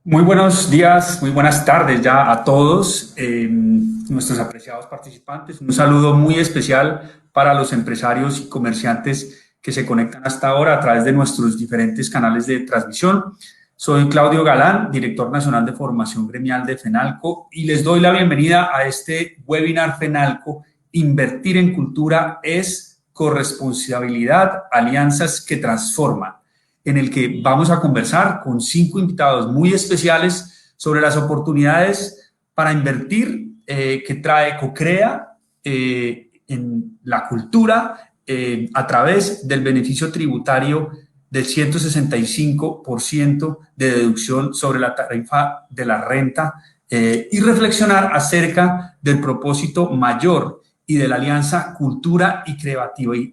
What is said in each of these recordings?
Muy buenos días, muy buenas tardes ya a todos nuestros apreciados participantes. Un saludo muy especial para los empresarios y comerciantes que se conectan hasta ahora a través de nuestros diferentes canales de transmisión. Soy Claudio Galán, director nacional de formación gremial de FENALCO, y les doy la bienvenida a este webinar FENALCO: Invertir en cultura es corresponsabilidad, alianzas que transforman, en el que vamos a conversar con 5 invitados muy especiales sobre las oportunidades para invertir que trae CoCrea en la cultura a través del beneficio tributario del 165% de deducción sobre la tarifa de la renta, y reflexionar acerca del propósito mayor y de la alianza cultura y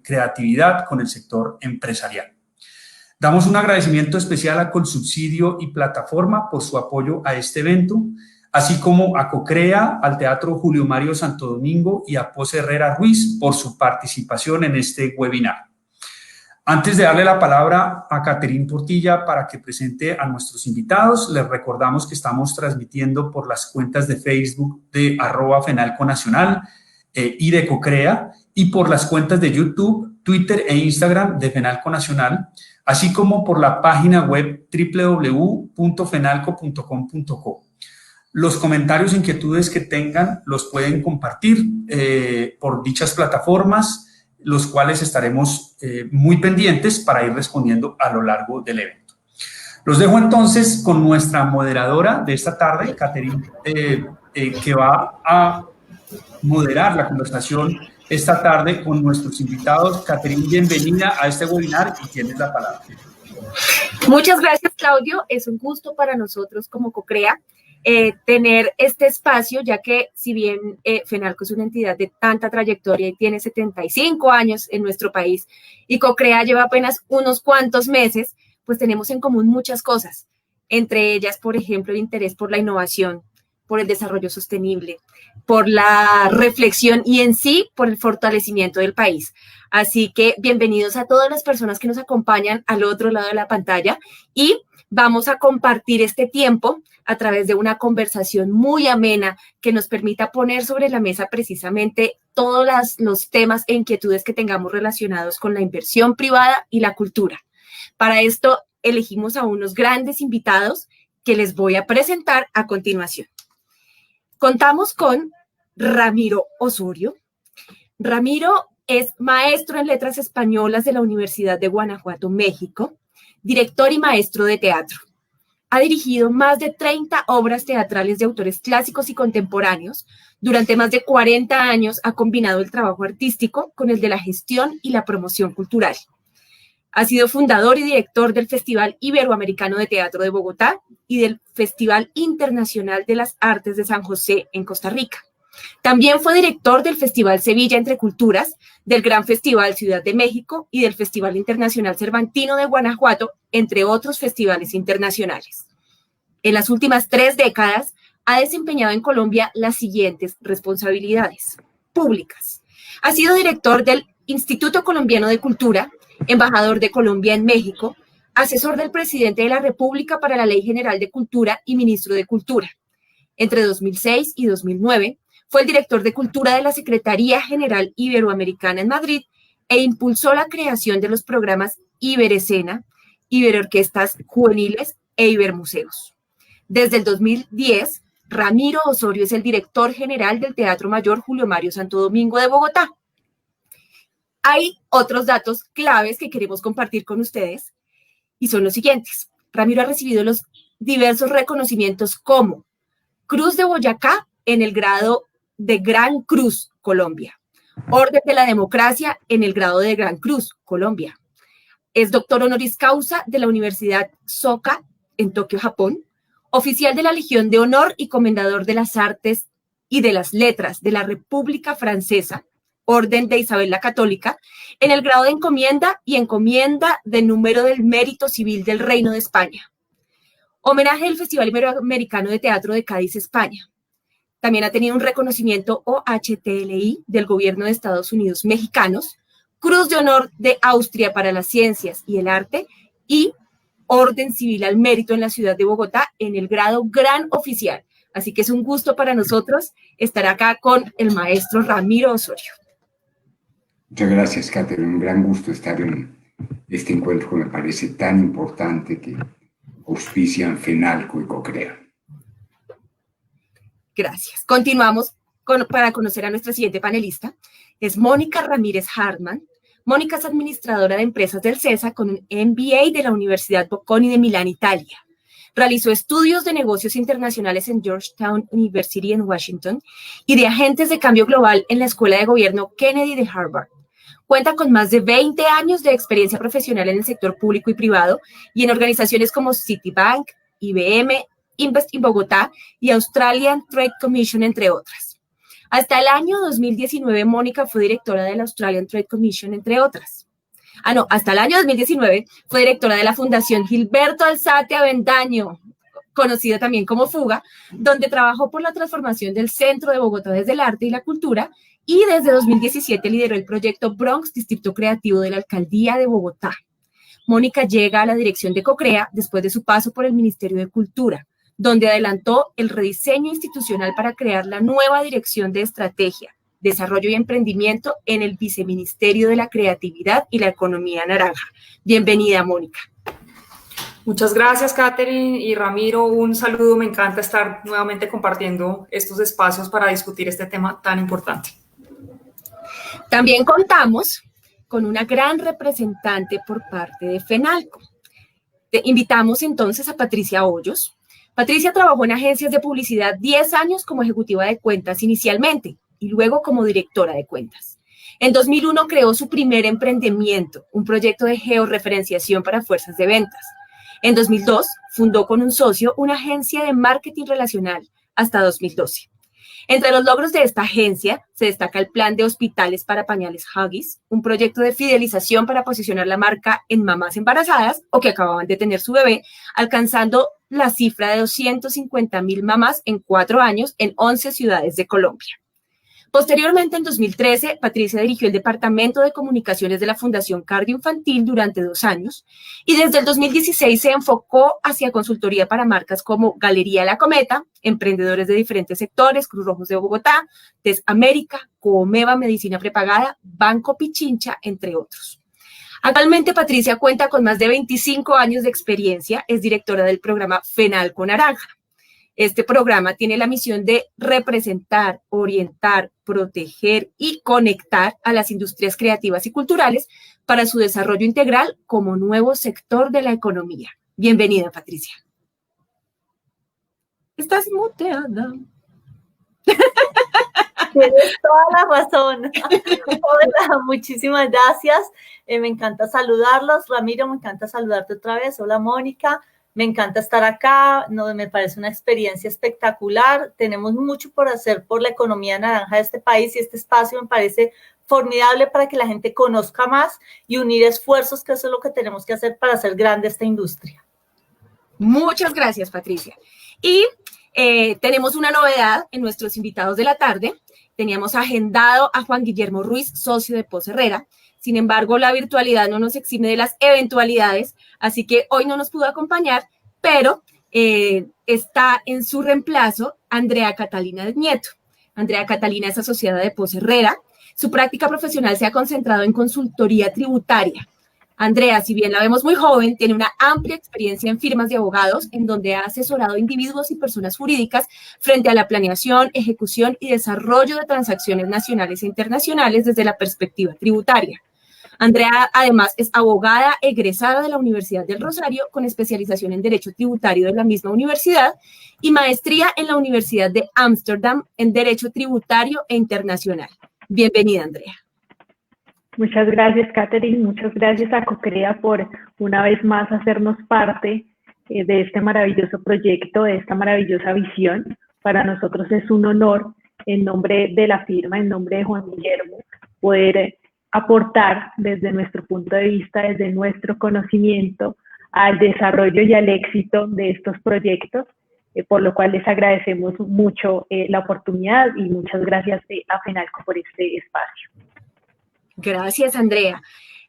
creatividad con el sector empresarial. Damos un agradecimiento especial a Colsubsidio y Plataforma por su apoyo a este evento, así como a CoCrea, al Teatro Julio Mario Santo Domingo y a Pose Herrera Ruiz por su participación en este webinar. Antes de darle la palabra a Caterín Portilla para que presente a nuestros invitados, les recordamos que estamos transmitiendo por las cuentas de Facebook de @FenalcoNacional y de CoCrea, y por las cuentas de YouTube, Twitter e Instagram de FENALCO Nacional, así como por la página web www.fenalco.com.co. Los comentarios e inquietudes que tengan los pueden compartir por dichas plataformas, los cuales estaremos muy pendientes para ir respondiendo a lo largo del evento. Los dejo entonces con nuestra moderadora de esta tarde, Caterín, que va a moderar la conversación esta tarde con nuestros invitados. Caterín, bienvenida a este webinar y tienes la palabra. Muchas gracias, Claudio. Es un gusto para nosotros como CoCrea tener este espacio, ya que si bien FENALCO es una entidad de tanta trayectoria y tiene 75 años en nuestro país y CoCrea lleva apenas unos cuantos meses, pues tenemos en común muchas cosas. Entre ellas, por ejemplo, el interés por la innovación, por el desarrollo sostenible, por la reflexión y en sí por el fortalecimiento del país. Así que bienvenidos a todas las personas que nos acompañan al otro lado de la pantalla, y vamos a compartir este tiempo a través de una conversación muy amena que nos permita poner sobre la mesa precisamente todos los temas e inquietudes que tengamos relacionados con la inversión privada y la cultura. Para esto elegimos a unos grandes invitados que les voy a presentar a continuación. Contamos con Ramiro Osorio. Ramiro es maestro en Letras Españolas de la Universidad de Guanajuato, México, director y maestro de teatro. Ha dirigido más de 30 obras teatrales de autores clásicos y contemporáneos. Durante más de 40 años ha combinado el trabajo artístico con el de la gestión y la promoción cultural. Ha sido fundador y director del Festival Iberoamericano de Teatro de Bogotá y del Festival Internacional de las Artes de San José en Costa Rica. También fue director del Festival Sevilla Entre Culturas, del Gran Festival Ciudad de México y del Festival Internacional Cervantino de Guanajuato, entre otros festivales internacionales. En las últimas 3 décadas ha desempeñado en Colombia las siguientes responsabilidades públicas. Ha sido director del Instituto Colombiano de Cultura, embajador de Colombia en México, asesor del presidente de la República para la Ley General de Cultura y ministro de Cultura. Entre 2006 y 2009 fue el director de Cultura de la Secretaría General Iberoamericana en Madrid e impulsó la creación de los programas Iberescena, Iberorquestas Juveniles e Ibermuseos. Desde el 2010, Ramiro Osorio es el director general del Teatro Mayor Julio Mario Santo Domingo de Bogotá. Hay otros datos claves que queremos compartir con ustedes y son los siguientes. Ramiro ha recibido los diversos reconocimientos como Cruz de Boyacá en el grado de Gran Cruz, Colombia. Orden de la Democracia en el grado de Gran Cruz, Colombia. Es doctor honoris causa de la Universidad Soka en Tokio, Japón. Oficial de la Legión de Honor y Comendador de las Artes y de las Letras de la República Francesa, Orden de Isabel la Católica, en el grado de encomienda y encomienda de número del Mérito Civil del Reino de España. Homenaje del Festival Iberoamericano de Teatro de Cádiz, España. También ha tenido un reconocimiento OHTLI del Gobierno de Estados Unidos mexicanos, Cruz de Honor de Austria para las Ciencias y el Arte y Orden Civil al Mérito en la ciudad de Bogotá en el grado Gran Oficial. Así que es un gusto para nosotros estar acá con el maestro Ramiro Osorio. Muchas gracias, Catherine. Un gran gusto estar en este encuentro que me parece tan importante que auspician FENALCO y COCREA. Gracias. Continuamos para conocer a nuestra siguiente panelista. Es Mónica Ramírez Hartman. Mónica es administradora de empresas del CESA con un MBA de la Universidad Bocconi de Milán, Italia. Realizó estudios de negocios internacionales en Georgetown University en Washington y de agentes de cambio global en la Escuela de Gobierno Kennedy de Harvard. Cuenta con más de 20 años de experiencia profesional en el sector público y privado y en organizaciones como Citibank, IBM, Invest in Bogotá y Australian Trade Commission, entre otras. Hasta el año 2019, Mónica fue directora de la Australian Trade Commission, entre otras. Hasta el año 2019 fue directora de la Fundación Gilberto Alzate Avendaño, conocida también como FUGA, donde trabajó por la transformación del centro de Bogotá desde el arte y la cultura, y desde 2017 lideró el proyecto Bronx, Distrito Creativo de la Alcaldía de Bogotá. Mónica llega a la dirección de COCREA después de su paso por el Ministerio de Cultura, donde adelantó el rediseño institucional para crear la nueva Dirección de Estrategia, Desarrollo y Emprendimiento en el Viceministerio de la Creatividad y la Economía Naranja. Bienvenida, Mónica. Muchas gracias, Catherine y Ramiro. Un saludo. Me encanta estar nuevamente compartiendo estos espacios para discutir este tema tan importante. También contamos con una gran representante por parte de FENALCO. Te invitamos entonces a Patricia Hoyos. Patricia trabajó en agencias de publicidad 10 años como ejecutiva de cuentas inicialmente y luego como directora de cuentas. En 2001 creó su primer emprendimiento, un proyecto de georreferenciación para fuerzas de ventas. En 2002 fundó con un socio una agencia de marketing relacional hasta 2012. Entre los logros de esta agencia se destaca el plan de hospitales para pañales Huggies, un proyecto de fidelización para posicionar la marca en mamás embarazadas o que acababan de tener su bebé, alcanzando la cifra de 250,000 mamás en 4 años en 11 ciudades de Colombia. Posteriormente, en 2013, Patricia dirigió el Departamento de Comunicaciones de la Fundación Cardio Infantil durante 2 años y desde el 2016 se enfocó hacia consultoría para marcas como Galería La Cometa, emprendedores de diferentes sectores, Cruz Rojos de Bogotá, TES América, Coomeva Medicina Prepagada, Banco Pichincha, entre otros. Actualmente, Patricia cuenta con más de 25 años de experiencia, es directora del programa FENALCO Naranja. Este programa tiene la misión de representar, orientar, proteger y conectar a las industrias creativas y culturales para su desarrollo integral como nuevo sector de la economía. Bienvenida, Patricia. Estás muteada. Tienes toda la razón. Hola, muchísimas gracias. Me encanta saludarlos. Ramiro, me encanta saludarte otra vez. Hola, Mónica. Me encanta estar acá, me parece una experiencia espectacular. Tenemos mucho por hacer por la economía naranja de este país y este espacio me parece formidable para que la gente conozca más y unir esfuerzos, que eso es lo que tenemos que hacer para hacer grande esta industria. Muchas gracias, Patricia. Y tenemos una novedad en nuestros invitados de la tarde. Teníamos agendado a Juan Guillermo Ruiz, socio de Pos Herrera. Sin embargo, la virtualidad no nos exime de las eventualidades, así que hoy no nos pudo acompañar, pero está en su reemplazo Andrea Catalina Nieto. Andrea Catalina es asociada de Pos Herrera. Su práctica profesional se ha concentrado en consultoría tributaria. Andrea, si bien la vemos muy joven, tiene una amplia experiencia en firmas de abogados, en donde ha asesorado individuos y personas jurídicas frente a la planeación, ejecución y desarrollo de transacciones nacionales e internacionales desde la perspectiva tributaria. Andrea, además, es abogada egresada de la Universidad del Rosario con especialización en Derecho Tributario de la misma universidad y maestría en la Universidad de Ámsterdam en Derecho Tributario e Internacional. Bienvenida, Andrea. Muchas gracias, Catherine. Muchas gracias a COCREA por una vez más hacernos parte de este maravilloso proyecto, de esta maravillosa visión. Para nosotros es un honor, en nombre de la firma, en nombre de Juan Guillermo, poder aportar desde nuestro punto de vista, desde nuestro conocimiento, al desarrollo y al éxito de estos proyectos, por lo cual les agradecemos mucho la oportunidad y muchas gracias a FENALCO por este espacio. Gracias, Andrea.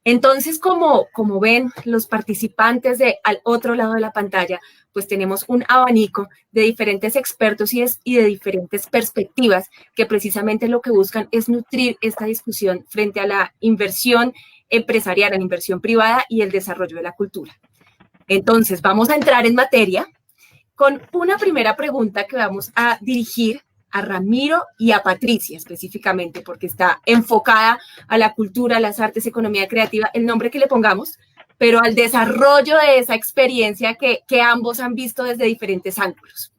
Entonces, como ven los participantes al otro lado de la pantalla, pues tenemos un abanico de diferentes expertos y de diferentes perspectivas que precisamente lo que buscan es nutrir esta discusión frente a la inversión empresarial, la inversión privada y el desarrollo de la cultura. Entonces, vamos a entrar en materia con una primera pregunta que vamos a dirigir a Ramiro y a Patricia específicamente, porque está enfocada a la cultura, las artes, economía creativa, el nombre que le pongamos, pero al desarrollo de esa experiencia que ambos han visto desde diferentes ángulos.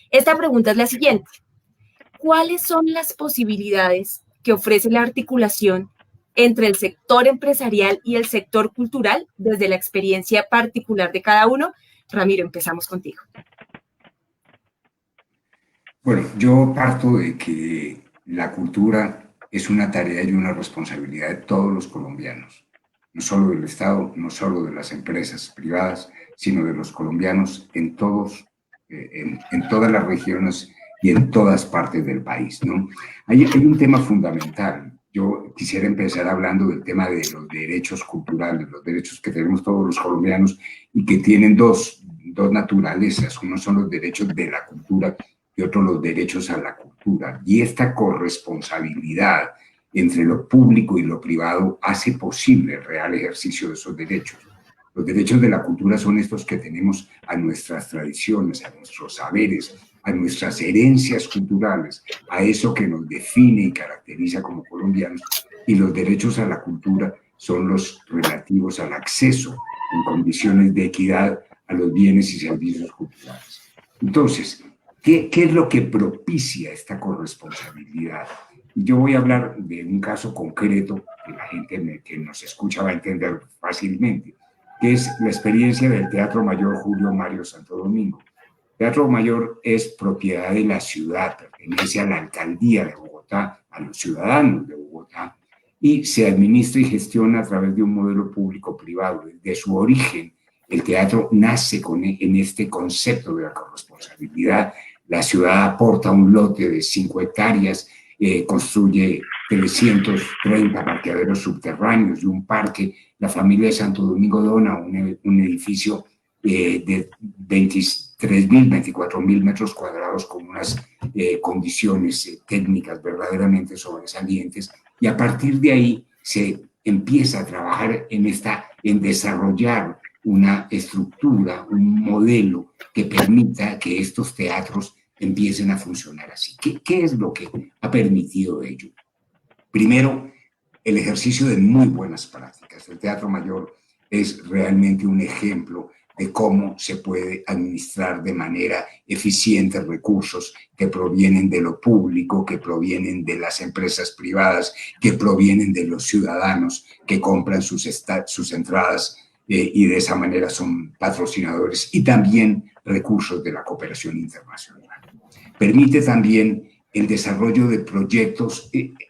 Esta pregunta es la siguiente: ¿cuáles son las posibilidades que ofrece la articulación entre el sector empresarial y el sector cultural desde la experiencia particular de cada uno? Ramiro, empezamos contigo. Bueno, yo parto de que la cultura es una tarea y una responsabilidad de todos los colombianos, no solo del Estado, no solo de las empresas privadas, sino de los colombianos en todas las regiones y en todas partes del país, ¿no? Hay un tema fundamental. Yo quisiera empezar hablando del tema de los derechos culturales, los derechos que tenemos todos los colombianos y que tienen dos naturalezas. Uno son los derechos de la cultura y otro los derechos a la cultura. Y esta corresponsabilidad entre lo público y lo privado hace posible el real ejercicio de esos derechos. Los derechos de la cultura son estos que tenemos a nuestras tradiciones, a nuestros saberes, a nuestras herencias culturales, a eso que nos define y caracteriza como colombianos. Y los derechos a la cultura son los relativos al acceso en condiciones de equidad a los bienes y servicios culturales. Entonces, ¿qué es lo que propicia esta corresponsabilidad? Yo voy a hablar de un caso concreto que la gente que nos escucha va a entender fácilmente, que es la experiencia del Teatro Mayor Julio Mario Santo Domingo. El Teatro Mayor es propiedad de la ciudad, pertenece a la alcaldía de Bogotá, a los ciudadanos de Bogotá, y se administra y gestiona a través de un modelo público-privado. Desde su origen, el teatro nace en este concepto de la corresponsabilidad. La ciudad aporta un lote de 5 hectáreas, construye 330 parqueaderos subterráneos y un parque. La familia de Santo Domingo dona un edificio de 23.000, 24.000 metros cuadrados con unas condiciones técnicas verdaderamente sobresalientes. Y a partir de ahí se empieza a trabajar en desarrollar una estructura, un modelo que permita que estos teatros empiecen a funcionar así. ¿Qué es lo que ha permitido ello? Primero, el ejercicio de muy buenas prácticas. El Teatro Mayor es realmente un ejemplo de cómo se puede administrar de manera eficiente recursos que provienen de lo público, que provienen de las empresas privadas, que provienen de los ciudadanos que compran sus entradas y de esa manera son patrocinadores, y también recursos de la cooperación internacional. Permite también el desarrollo de proyectos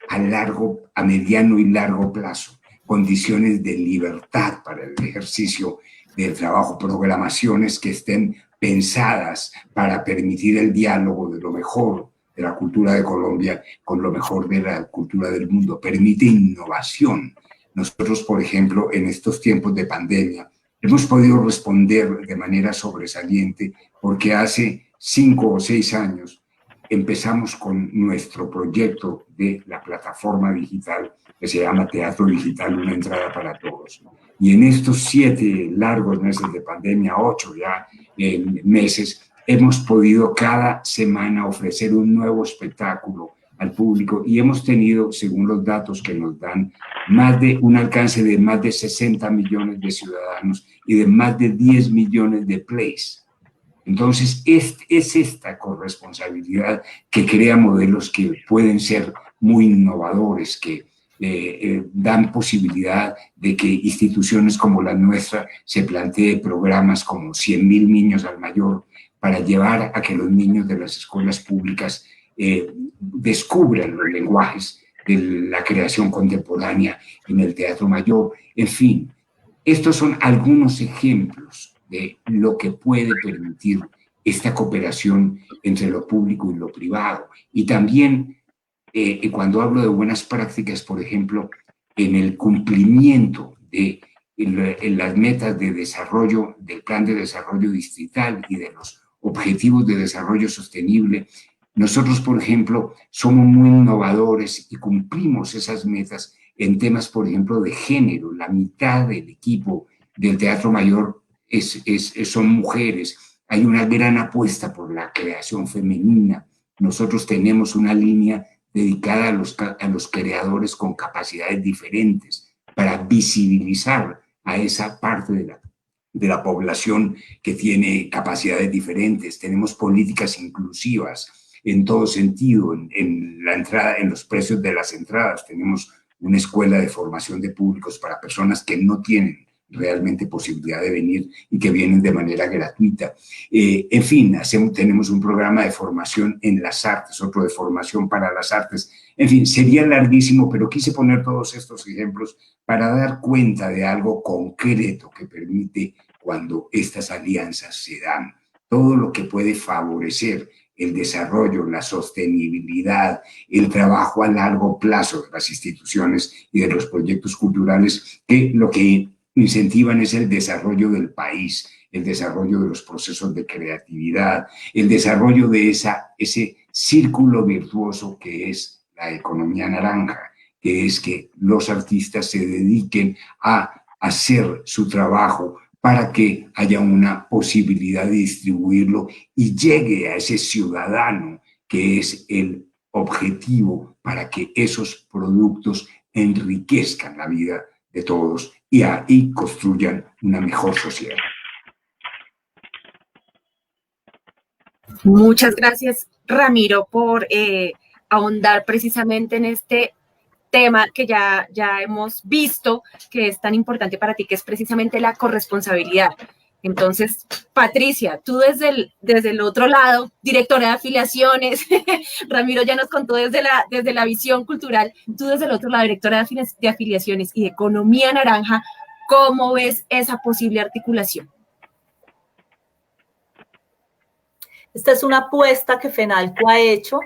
a mediano y largo plazo, condiciones de libertad para el ejercicio del trabajo, programaciones que estén pensadas para permitir el diálogo de lo mejor de la cultura de Colombia con lo mejor de la cultura del mundo. Permite innovación. Nosotros, por ejemplo, en estos tiempos de pandemia, hemos podido responder de manera sobresaliente porque hace 5 o 6 años empezamos con nuestro proyecto de la plataforma digital que se llama Teatro Digital, una entrada para todos. Y en estos 7 largos meses de pandemia, 8 ya meses, hemos podido cada semana ofrecer un nuevo espectáculo al público y hemos tenido, según los datos que nos dan, un alcance de más de 60 millones de ciudadanos y de más de 10 millones de plays. Entonces, es esta corresponsabilidad que crea modelos que pueden ser muy innovadores, que dan posibilidad de que instituciones como la nuestra se plantee programas como 100.000 niños al mayor para llevar a que los niños de las escuelas públicas descubran los lenguajes de la creación contemporánea en el Teatro Mayor. En fin, estos son algunos ejemplos de lo que puede permitir esta cooperación entre lo público y lo privado. Y también, cuando hablo de buenas prácticas, por ejemplo, en el cumplimiento de las metas de desarrollo, del plan de desarrollo distrital y de los objetivos de desarrollo sostenible, nosotros, por ejemplo, somos muy innovadores y cumplimos esas metas en temas, por ejemplo, de género. La mitad del equipo del Teatro Mayor son mujeres. Hay una gran apuesta por la creación femenina. Nosotros tenemos una línea dedicada a los creadores con capacidades diferentes para visibilizar a esa parte de la población que tiene capacidades diferentes. Tenemos políticas inclusivas en todo sentido, en la entrada, en los precios de las entradas. Tenemos una escuela de formación de públicos para personas que no tienen realmente posibilidad de venir y que vienen de manera gratuita. En fin, tenemos un programa de formación en las artes, otro de formación para las artes. En fin, sería larguísimo, pero quise poner todos estos ejemplos para dar cuenta de algo concreto que permite cuando estas alianzas se dan. Todo lo que puede favorecer el desarrollo, la sostenibilidad, el trabajo a largo plazo de las instituciones y de los proyectos culturales, que lo que incentivan es el desarrollo del país, el desarrollo de los procesos de creatividad, el desarrollo de ese círculo virtuoso que es la economía naranja, que es que los artistas se dediquen a hacer su trabajo para que haya una posibilidad de distribuirlo y llegue a ese ciudadano que es el objetivo para que esos productos enriquezcan la vida de todos y ahí construyan una mejor sociedad. Muchas gracias, Ramiro, por ahondar precisamente en este tema que ya hemos visto que es tan importante para ti, que es precisamente la corresponsabilidad. Entonces, Patricia, tú desde el otro lado, directora de afiliaciones, Ramiro ya nos contó desde la visión cultural, tú desde el otro lado, directora de afiliaciones y de economía naranja, ¿cómo ves esa posible articulación? Esta es una apuesta que FENALCO ha hecho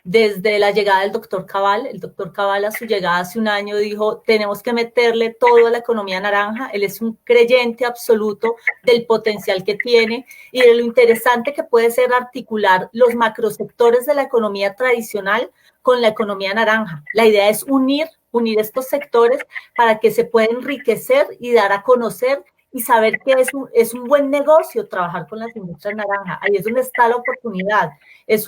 desde la llegada del doctor Cabal. El doctor Cabal, a su llegada hace un año, dijo: tenemos que meterle todo a la economía naranja. Él es un creyente absoluto del potencial que tiene y de lo interesante que puede ser articular los macrosectores de la economía tradicional con la economía naranja. La idea es unir estos sectores para que se pueda enriquecer y dar a conocer y saber que es un buen negocio trabajar con las industrias naranjas. Ahí es donde está la oportunidad. Es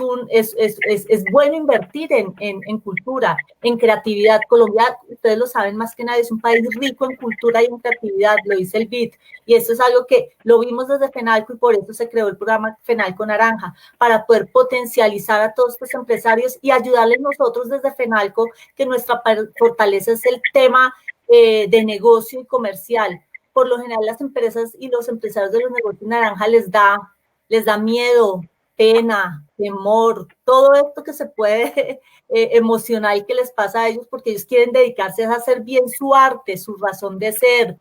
bueno invertir en cultura, en creatividad. Colombia, ustedes lo saben más que nadie, es un país rico en cultura y en creatividad, lo dice el BID. Y eso es algo que lo vimos desde FENALCO y por eso se creó el programa FENALCO Naranja, para poder potencializar a todos estos empresarios y ayudarles nosotros desde FENALCO, que nuestra fortaleza es el tema de negocio y comercial. Por lo general, las empresas y los empresarios de los negocios naranja les da miedo, pena, temor, todo esto que se puede emocional que les pasa a ellos, porque ellos quieren dedicarse a hacer bien su arte, su razón de ser,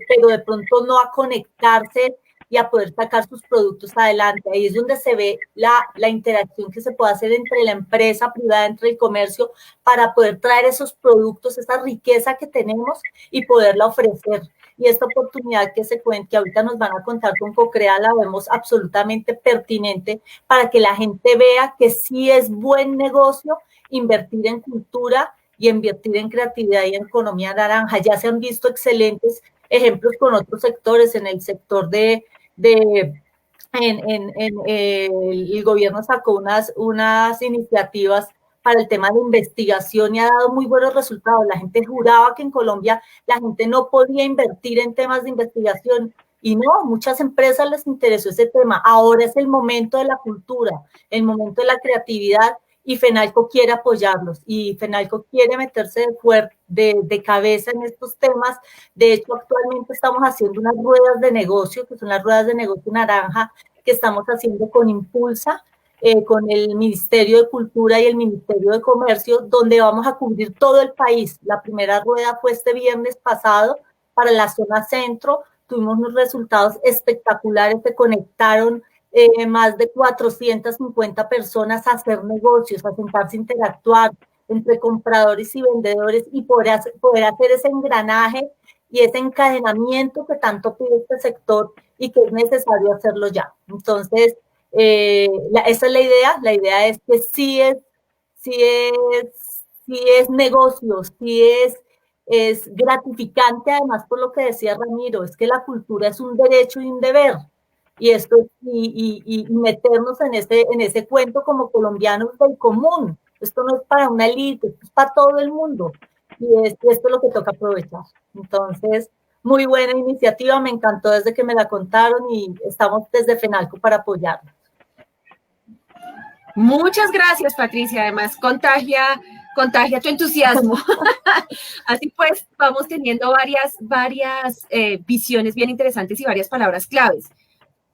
pero de pronto no a conectarse y a poder sacar sus productos adelante. Ahí es donde se ve la interacción que se puede hacer entre la empresa privada, entre el comercio, para poder traer esos productos, esa riqueza que tenemos y poderla ofrecer. Y esta oportunidad que ahorita nos van a contar con CoCrea la vemos absolutamente pertinente para que la gente vea que sí es buen negocio invertir en cultura y invertir en creatividad y en economía naranja. Ya se han visto excelentes ejemplos con otros sectores. En el sector el gobierno sacó unas iniciativas para el tema de investigación y ha dado muy buenos resultados. La gente juraba que en Colombia la gente no podía invertir en temas de investigación y no, muchas empresas les interesó ese tema. Ahora es el momento de la cultura, el momento de la creatividad y FENALCO quiere apoyarlos y FENALCO quiere meterse de cabeza en estos temas. De hecho, actualmente estamos haciendo unas ruedas de negocio, que son las ruedas de negocio naranja, que estamos haciendo con Impulsa, con el Ministerio de Cultura y el Ministerio de Comercio, donde vamos a cubrir todo el país. La primera rueda fue este viernes pasado para la zona centro. Tuvimos unos resultados espectaculares, se conectaron más de 450 personas a hacer negocios, a sentarse a interactuar entre compradores y vendedores y poder hacer ese engranaje y ese encadenamiento que tanto pide este sector y que es necesario hacerlo ya. Entonces, esa es la idea es que sí es negocio, sí es gratificante, además por lo que decía Ramiro, es que la cultura es un derecho y un deber. Y esto y meternos en ese cuento como colombianos del común. Esto no es para una élite, esto es para todo el mundo. Y esto es lo que toca aprovechar. Entonces, muy buena iniciativa, me encantó desde que me la contaron y estamos desde FENALCO para apoyarla. Muchas gracias, Patricia. Además, contagia tu entusiasmo. Así pues, vamos teniendo varias visiones bien interesantes y varias palabras claves.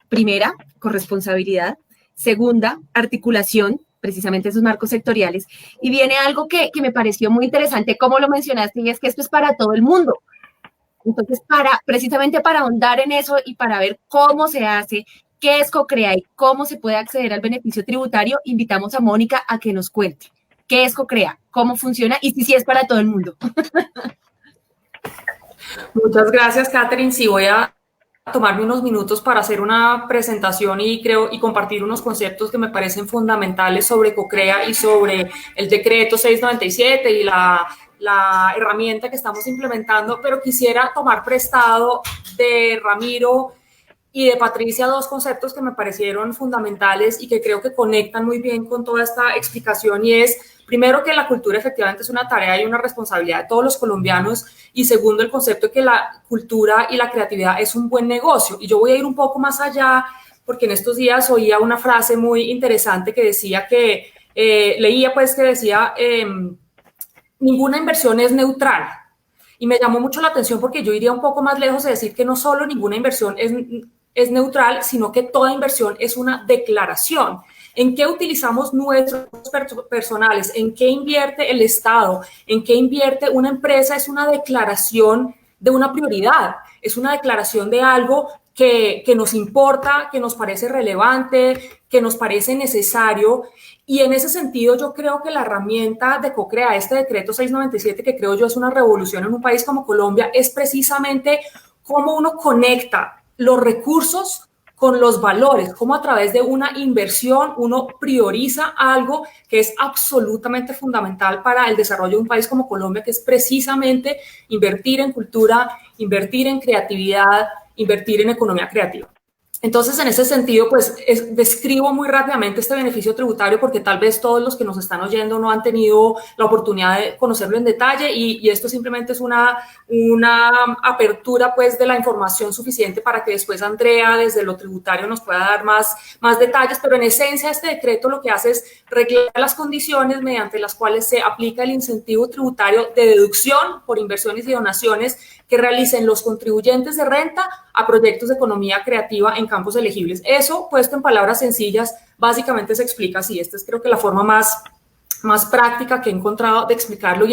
Primera, corresponsabilidad. Segunda, articulación, precisamente esos marcos sectoriales. Y viene algo que me pareció muy interesante, como lo mencionaste, y es que esto es para todo el mundo. Entonces, precisamente para ahondar en eso y para ver cómo se hace, qué es CoCrea y cómo se puede acceder al beneficio tributario, invitamos a Mónica a que nos cuente qué es CoCrea, cómo funciona y si es para todo el mundo. Muchas gracias, Catherine. Sí, voy a tomarme unos minutos para hacer una presentación y compartir unos conceptos que me parecen fundamentales sobre CoCrea y sobre el decreto 697 y la herramienta que estamos implementando, pero quisiera tomar prestado de Ramiro y de Patricia dos conceptos que me parecieron fundamentales y que creo que conectan muy bien con toda esta explicación, y es, primero, que la cultura efectivamente es una tarea y una responsabilidad de todos los colombianos, y segundo, el concepto de que la cultura y la creatividad es un buen negocio. Y yo voy a ir un poco más allá, porque en estos días oía una frase muy interesante que decía que, leía pues que decía, ninguna inversión es neutral. Y me llamó mucho la atención porque yo iría un poco más lejos de decir que no solo ninguna inversión es neutral, sino que toda inversión es una declaración. ¿En qué utilizamos nuestros personales? ¿En qué invierte el Estado? ¿En qué invierte una empresa? Es una declaración de una prioridad, es una declaración de algo que nos importa, que nos parece relevante, que nos parece necesario. Y en ese sentido yo creo que la herramienta de CoCrea, este decreto 697, que creo yo es una revolución en un país como Colombia, es precisamente cómo uno conecta los recursos con los valores, cómo a través de una inversión uno prioriza algo que es absolutamente fundamental para el desarrollo de un país como Colombia, que es precisamente invertir en cultura, invertir en creatividad, invertir en economía creativa. Entonces, en ese sentido, pues describo muy rápidamente este beneficio tributario porque tal vez todos los que nos están oyendo no han tenido la oportunidad de conocerlo en detalle, y esto simplemente es una apertura pues de la información suficiente para que después Andrea desde lo tributario nos pueda dar más detalles, pero en esencia este decreto lo que hace es regular las condiciones mediante las cuales se aplica el incentivo tributario de deducción por inversiones y donaciones que realicen los contribuyentes de renta a proyectos de economía creativa en campos elegibles. Eso, puesto en palabras sencillas, básicamente se explica así. Esta es creo que la forma más práctica que he encontrado de explicarlo,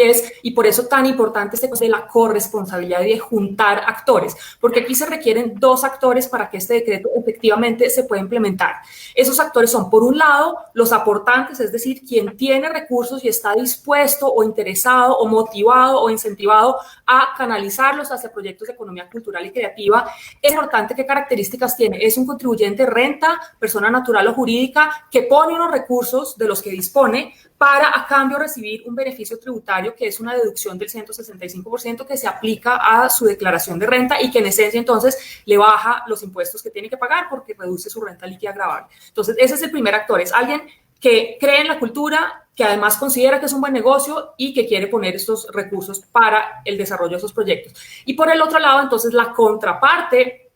y por eso tan importante este cosa de la corresponsabilidad y de juntar actores, porque aquí se requieren dos actores para que este decreto efectivamente se pueda implementar. Esos actores son, por un lado, los aportantes, es decir, quien tiene recursos y está dispuesto o interesado o motivado o incentivado a canalizarlos hacia proyectos de economía cultural y creativa. Es importante qué características tiene. Es un contribuyente de renta, persona natural o jurídica, que pone unos recursos de los que dispone para a cambio recibir un beneficio tributario que es una deducción del 165% que se aplica a su declaración de renta y que en esencia entonces le baja los impuestos que tiene que pagar porque reduce su renta líquida gravable. Entonces ese es el primer actor, es alguien que cree en la cultura, que además considera que es un buen negocio y que quiere poner estos recursos para el desarrollo de esos proyectos. Y por el otro lado, entonces la contraparte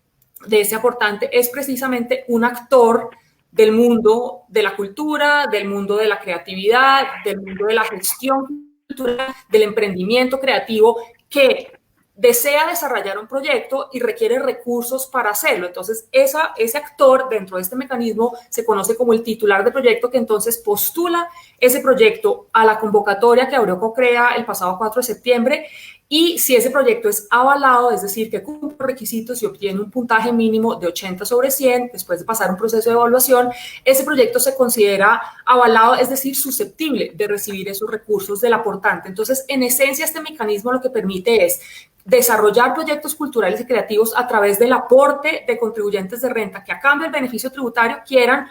de ese aportante es precisamente un actor del mundo de la cultura, del mundo de la creatividad, del mundo de la gestión cultural, del emprendimiento creativo, que desea desarrollar un proyecto y requiere recursos para hacerlo. Entonces, ese actor dentro de este mecanismo se conoce como el titular de proyecto, que entonces postula ese proyecto a la convocatoria que abrió CoCrea el pasado 4 de septiembre, y si ese proyecto es avalado, es decir, que cumple los requisitos y obtiene un puntaje mínimo de 80 sobre 100, después de pasar un proceso de evaluación, ese proyecto se considera avalado, es decir, susceptible de recibir esos recursos del aportante. Entonces, en esencia, este mecanismo lo que permite es desarrollar proyectos culturales y creativos a través del aporte de contribuyentes de renta que a cambio del beneficio tributario quieran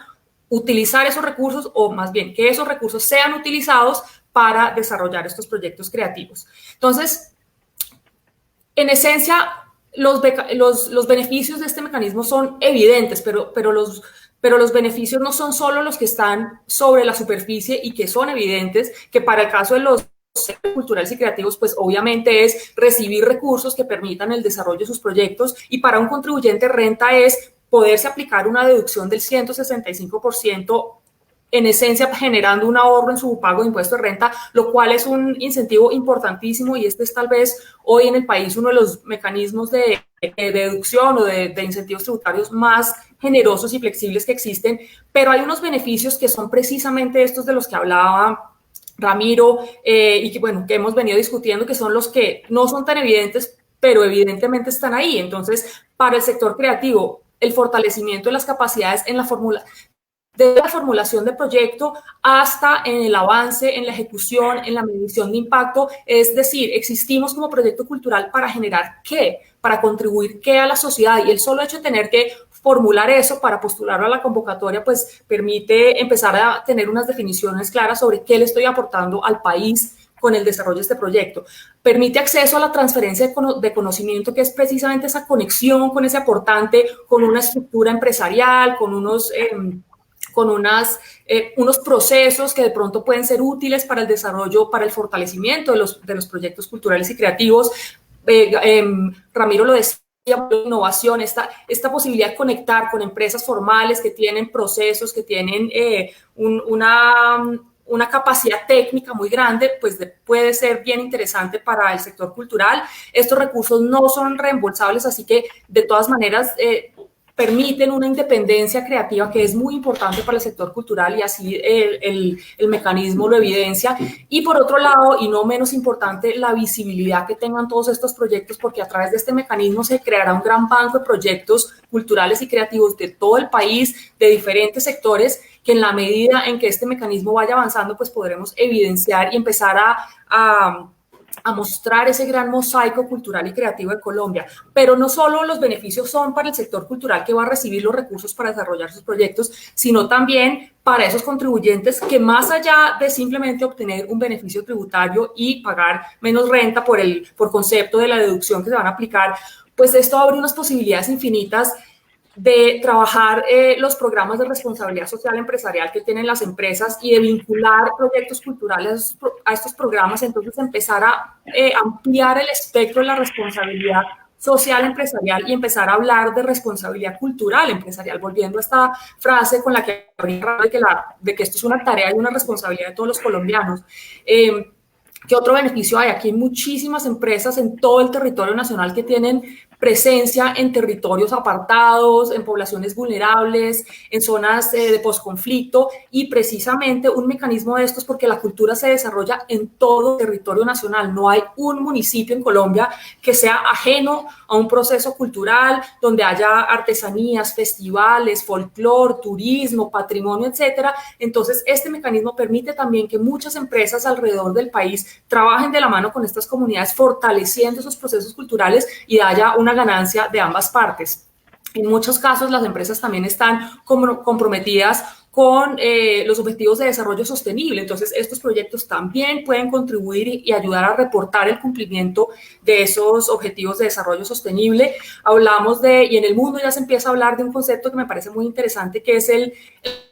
utilizar esos recursos, o más bien que esos recursos sean utilizados para desarrollar estos proyectos creativos. Entonces, en esencia, los beneficios de este mecanismo son evidentes, pero los beneficios no son solo los que están sobre la superficie y que son evidentes, que para el caso de los sectores culturales y creativos, pues obviamente es recibir recursos que permitan el desarrollo de sus proyectos, y para un contribuyente de renta es poderse aplicar una deducción del 165%, en esencia generando un ahorro en su pago de impuesto de renta, lo cual es un incentivo importantísimo, y este es tal vez hoy en el país uno de los mecanismos de deducción o de incentivos tributarios más generosos y flexibles que existen. Pero hay unos beneficios que son precisamente estos de los que hablaba Ramiro, y que, bueno, que hemos venido discutiendo, que son los que no son tan evidentes, pero evidentemente están ahí. Entonces, para el sector creativo, el fortalecimiento de las capacidades en la de la formulación de proyecto hasta en el avance, en la ejecución, en la medición de impacto. Es decir, existimos como proyecto cultural para generar qué, para contribuir qué a la sociedad, y el solo hecho de tener que formular eso para postularlo a la convocatoria, pues permite empezar a tener unas definiciones claras sobre qué le estoy aportando al país con el desarrollo de este proyecto. Permite acceso a la transferencia de conocimiento, que es precisamente esa conexión con ese aportante, con una estructura empresarial, con unos procesos que de pronto pueden ser útiles para el desarrollo, para el fortalecimiento de los proyectos culturales y creativos. Ramiro lo decía, innovación, esta posibilidad de conectar con empresas formales que tienen procesos, que tienen una capacidad técnica muy grande, pues puede ser bien interesante para el sector cultural. Estos recursos no son reembolsables, así que de todas maneras permiten una independencia creativa que es muy importante para el sector cultural, y así el mecanismo lo evidencia. Y por otro lado, y no menos importante, la visibilidad que tengan todos estos proyectos, porque a través de este mecanismo se creará un gran banco de proyectos culturales y creativos de todo el país, de diferentes sectores, que en la medida en que este mecanismo vaya avanzando, pues podremos evidenciar y empezar a mostrar ese gran mosaico cultural y creativo de Colombia. Pero no solo los beneficios son para el sector cultural, que va a recibir los recursos para desarrollar sus proyectos, sino también para esos contribuyentes que, más allá de simplemente obtener un beneficio tributario y pagar menos renta por concepto de la deducción que se van a aplicar, pues esto abre unas posibilidades infinitas de trabajar los programas de responsabilidad social empresarial que tienen las empresas, y de vincular proyectos culturales a estos programas. Entonces, empezar a ampliar el espectro de la responsabilidad social empresarial y empezar a hablar de responsabilidad cultural empresarial, volviendo a esta frase con la que de que esto es una tarea y una responsabilidad de todos los colombianos. ¿Qué otro beneficio hay? Aquí hay muchísimas empresas en todo el territorio nacional que tienen presencia en territorios apartados, en poblaciones vulnerables, en zonas de posconflicto, y precisamente un mecanismo de estos, porque la cultura se desarrolla en todo el territorio nacional. No hay un municipio en Colombia que sea ajeno a un proceso cultural donde haya artesanías, festivales, folclor, turismo, patrimonio, etcétera. Entonces, este mecanismo permite también que muchas empresas alrededor del país trabajen de la mano con estas comunidades, fortaleciendo esos procesos culturales, y haya una ganancia de ambas partes. En muchos casos, las empresas también están comprometidas con los objetivos de desarrollo sostenible. Entonces, estos proyectos también pueden contribuir y ayudar a reportar el cumplimiento de esos objetivos de desarrollo sostenible. Hablamos y en el mundo ya se empieza a hablar de un concepto que me parece muy interesante, que es el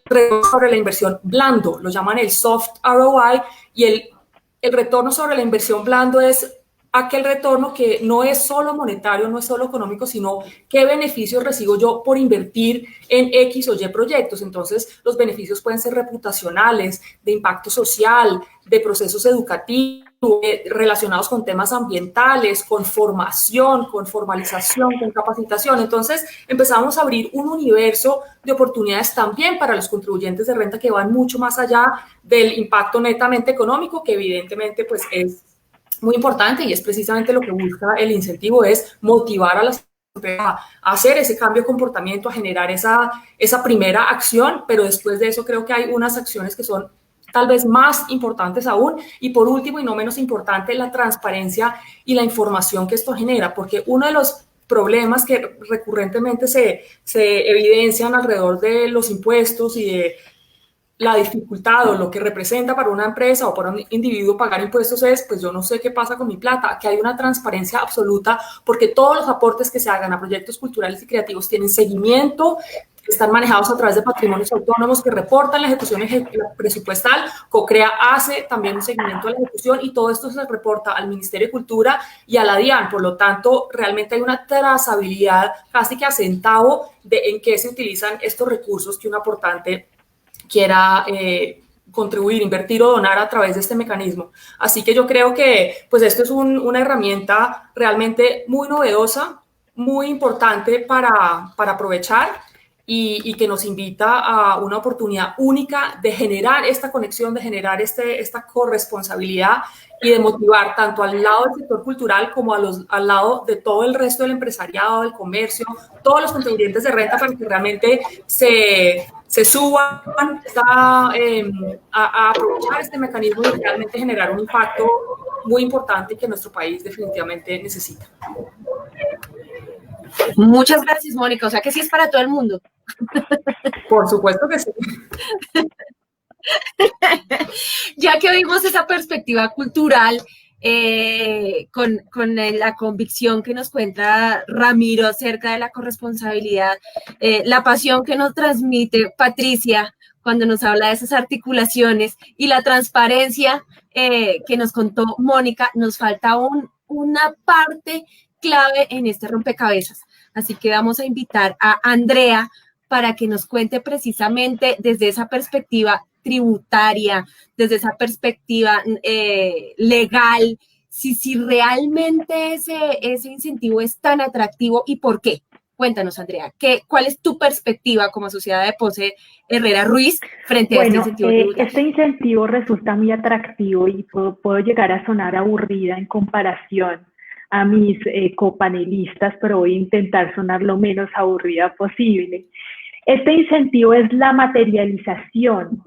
retorno sobre la inversión blando. Lo llaman el soft ROI, y el retorno sobre la inversión blando es aquel retorno que no es solo monetario, no es solo económico, sino qué beneficios recibo yo por invertir en X o Y proyectos. Entonces, los beneficios pueden ser reputacionales, de impacto social, de procesos educativos, relacionados con temas ambientales, con formación, con formalización, con capacitación. Entonces, empezamos a abrir un universo de oportunidades también para los contribuyentes de renta, que van mucho más allá del impacto netamente económico, que evidentemente pues es muy importante, y es precisamente lo que busca el incentivo, es motivar a las empresas a hacer ese cambio de comportamiento, a generar esa primera acción, pero después de eso creo que hay unas acciones que son tal vez más importantes aún. Y por último, y no menos importante, la transparencia y la información que esto genera, porque uno de los problemas que recurrentemente se evidencian alrededor de los impuestos y de la dificultad o lo que representa para una empresa o para un individuo pagar impuestos es, pues yo no sé qué pasa con mi plata, que hay una transparencia absoluta porque todos los aportes que se hagan a proyectos culturales y creativos tienen seguimiento, están manejados a través de patrimonios autónomos que reportan la ejecución presupuestal. CoCrea hace también un seguimiento a la ejecución y todo esto se reporta al Ministerio de Cultura y a la DIAN. Por lo tanto, realmente hay una trazabilidad casi que a centavo de en qué se utilizan estos recursos que un aportante quiera contribuir, invertir o donar a través de este mecanismo. Así que yo creo que pues esto es una herramienta realmente muy novedosa, muy importante para aprovechar y que nos invita a una oportunidad única de generar esta conexión, de generar esta corresponsabilidad y de motivar tanto al lado del sector cultural como al lado de todo el resto del empresariado, del comercio, todos los contribuyentes de renta para que realmente se suban a aprovechar este mecanismo y realmente generar un impacto muy importante que nuestro país definitivamente necesita. Muchas gracias, Mónica. O sea que sí es para todo el mundo. Por supuesto que sí. Ya que oímos esa perspectiva cultural, con la convicción que nos cuenta Ramiro acerca de la corresponsabilidad, la pasión que nos transmite Patricia cuando nos habla de esas articulaciones y la transparencia que nos contó Mónica, nos falta una parte clave en este rompecabezas. Así que vamos a invitar a Andrea para que nos cuente precisamente desde esa perspectiva tributaria, desde esa perspectiva legal, si realmente ese incentivo es tan atractivo y por qué. Cuéntanos, Andrea, ¿cuál es tu perspectiva como Sociedad de Pose Herrera Ruiz frente a este incentivo tributario? Este incentivo resulta muy atractivo y puedo llegar a sonar aburrida en comparación a mis copanelistas, pero voy a intentar sonar lo menos aburrida posible. Este incentivo es la materialización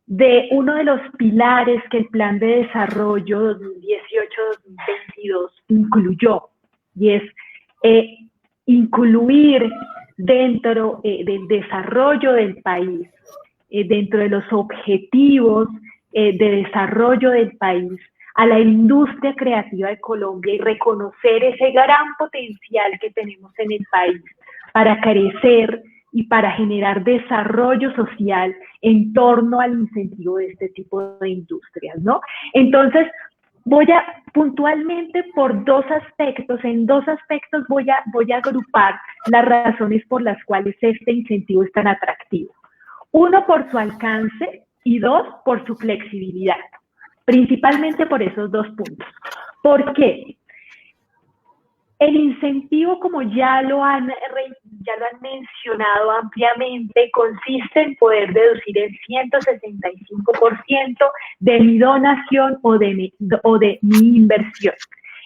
de uno de los pilares que el Plan de Desarrollo 2018-2022 incluyó, y es incluir dentro del desarrollo del país, dentro de los objetivos de desarrollo del país, a la industria creativa de Colombia y reconocer ese gran potencial que tenemos en el país para crecer y para generar desarrollo social en torno al incentivo de este tipo de industrias, ¿no? Entonces, voy a puntualmente por dos aspectos, en dos aspectos voy a agrupar las razones por las cuales este incentivo es tan atractivo. Uno, por su alcance, y dos, por su flexibilidad. Principalmente por esos dos puntos. ¿Por qué? El incentivo, como ya lo han mencionado ampliamente, consiste en poder deducir el 165% de mi donación o de mi inversión.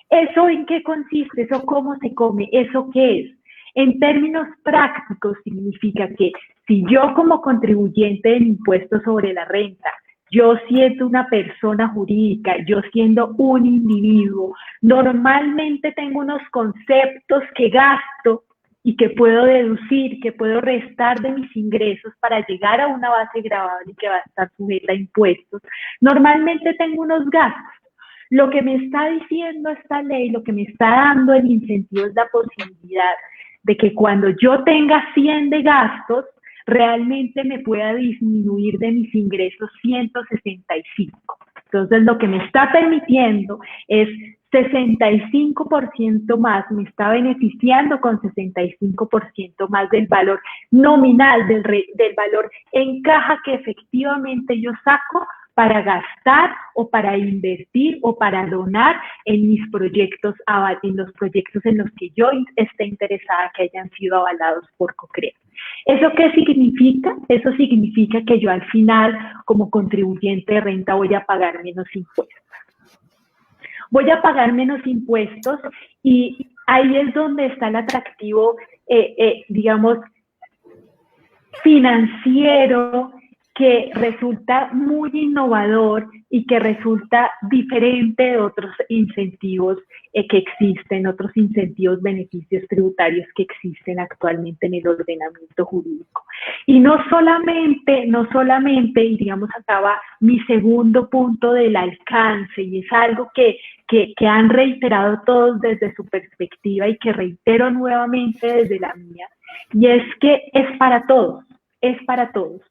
¿Eso en qué consiste? ¿Eso cómo se come? ¿Eso qué es? En términos prácticos significa que si yo como contribuyente del impuesto sobre la renta, yo siendo una persona jurídica, yo siendo un individuo, normalmente tengo unos conceptos que gasto y que puedo deducir, que puedo restar de mis ingresos para llegar a una base gravable que va a estar sujeta a impuestos. Normalmente tengo unos gastos. Lo que me está diciendo esta ley, lo que me está dando el incentivo es la posibilidad de que cuando yo tenga 100 de gastos, realmente me pueda disminuir de mis ingresos 165. Entonces, lo que me está permitiendo es 65% más, me está beneficiando con 65% más del valor nominal, del valor en caja que efectivamente yo saco para gastar o para invertir o para donar en mis proyectos, en los proyectos en los que yo esté interesada que hayan sido avalados por CoCrea. ¿Eso qué significa? Eso significa que yo al final, como contribuyente de renta, voy a pagar menos impuestos. Voy a pagar menos impuestos y ahí es donde está el atractivo, digamos, financiero que resulta muy innovador y que resulta diferente de otros incentivos que existen, otros incentivos, beneficios tributarios que existen actualmente en el ordenamiento jurídico. Y no solamente, y digamos acá va mi segundo punto del alcance, y es algo que han reiterado todos desde su perspectiva y que reitero nuevamente desde la mía, y es que es para todos, es para todos.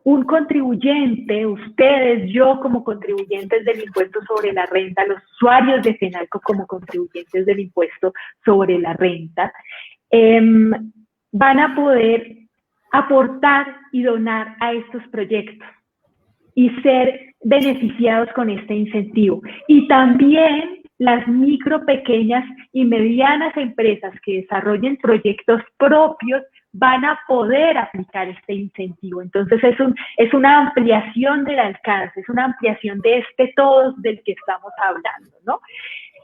Un contribuyente, ustedes, yo como contribuyentes del impuesto sobre la renta, los usuarios de FENALCO como contribuyentes del impuesto sobre la renta, van a poder aportar y donar a estos proyectos y ser beneficiados con este incentivo. Y también las micro, pequeñas y medianas empresas que desarrollen proyectos propios van a poder aplicar este incentivo. Entonces es una ampliación del alcance, es una ampliación de todos del que estamos hablando, ¿no?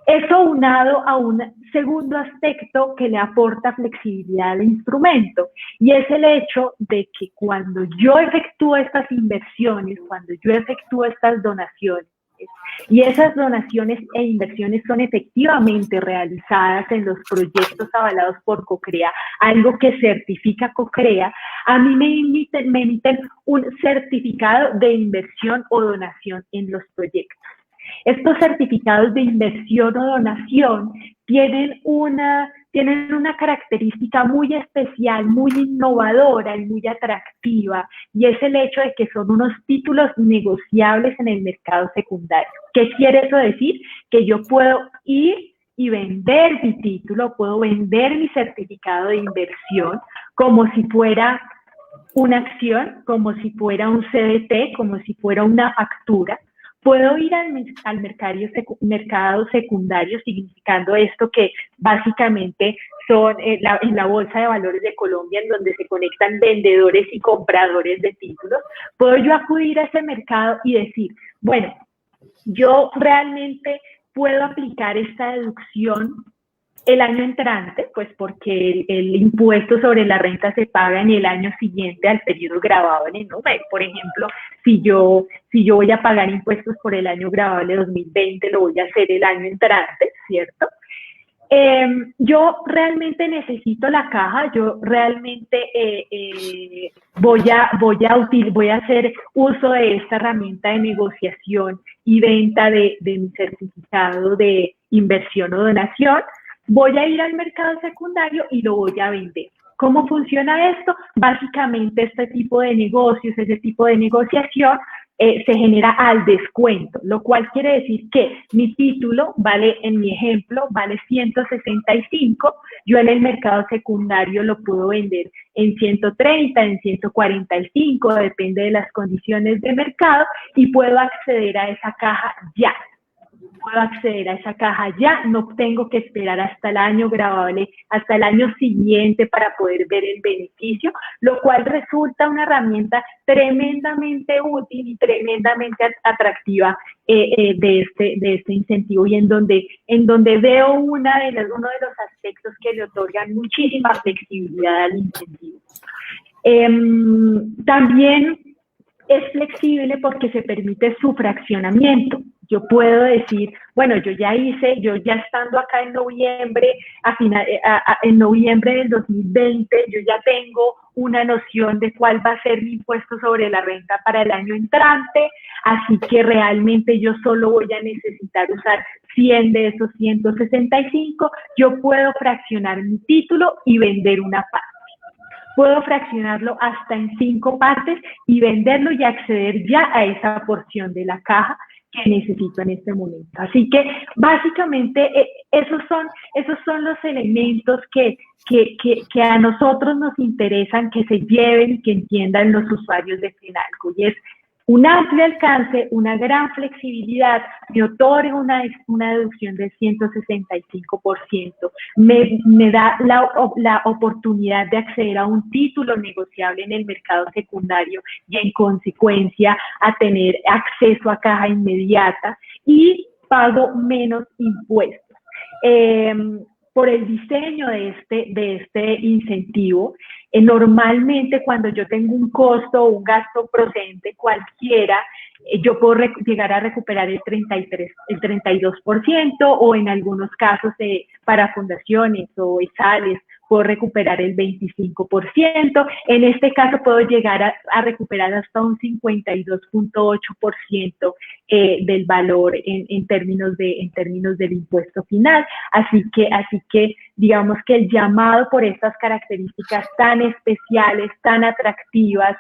Eso unado a un segundo aspecto que le aporta flexibilidad al instrumento, y es el hecho de que cuando yo efectúo estas inversiones, cuando yo efectúo estas donaciones, y esas donaciones e inversiones son efectivamente realizadas en los proyectos avalados por COCREA, algo que certifica COCREA, a mí me emiten un certificado de inversión o donación en los proyectos. Estos certificados de inversión o donación tienen una característica muy especial, muy innovadora y muy atractiva, y es el hecho de que son unos títulos negociables en el mercado secundario. ¿Qué quiere eso decir? Que yo puedo ir y vender mi título, puedo vender mi certificado de inversión como si fuera una acción, como si fuera un CDT, como si fuera una factura. Puedo ir al mercado secundario, significando esto que básicamente son en la Bolsa de Valores de Colombia, en donde se conectan vendedores y compradores de títulos. Puedo yo acudir a ese mercado y decir, bueno, yo realmente puedo aplicar esta deducción el año entrante, pues porque el impuesto sobre la renta se paga en el año siguiente al periodo grabado en el número. Por ejemplo, si yo voy a pagar impuestos por el año grabable 2020, lo voy a hacer el año entrante, ¿cierto? Yo realmente necesito la caja, yo realmente voy a hacer uso de esta herramienta de negociación y venta de mi certificado de inversión o donación. Voy a ir al mercado secundario y lo voy a vender. ¿Cómo funciona esto? Básicamente este tipo de negocios, ese tipo de negociación se genera al descuento, lo cual quiere decir que mi título vale, en mi ejemplo, vale 165, yo en el mercado secundario lo puedo vender en 130, en 145, depende de las condiciones de mercado, y puedo acceder a esa caja ya. Puedo acceder a esa caja ya, no tengo que esperar hasta el año grabable, hasta el año siguiente para poder ver el beneficio, lo cual resulta una herramienta tremendamente útil y tremendamente atractiva de este incentivo, y en donde veo uno de los aspectos que le otorgan muchísima flexibilidad al incentivo. También es flexible porque se permite su fraccionamiento. Yo puedo decir, bueno, yo ya estando acá en noviembre, en noviembre del 2020, yo ya tengo una noción de cuál va a ser mi impuesto sobre la renta para el año entrante, así que realmente yo solo voy a necesitar usar 100 de esos 165, yo puedo fraccionar mi título y vender una parte. Puedo fraccionarlo hasta en 5 partes y venderlo y acceder ya a esa porción de la caja que necesito en este momento. Así que básicamente esos son los elementos que a nosotros nos interesan que se lleven y que entiendan los usuarios de FENALCO, y es un amplio alcance, una gran flexibilidad, me otorga una deducción del 165%, me da la oportunidad de acceder a un título negociable en el mercado secundario y en consecuencia a tener acceso a caja inmediata y pago menos impuestos. por el diseño de este incentivo. Normalmente cuando yo tengo un costo o un gasto procedente cualquiera, yo puedo llegar a recuperar el 32% o en algunos casos para fundaciones o ESALES puedo recuperar el 25%. En este caso puedo llegar a recuperar hasta un 52.8% del valor en términos del impuesto final. Así que digamos que el llamado por estas características tan especiales, tan atractivas,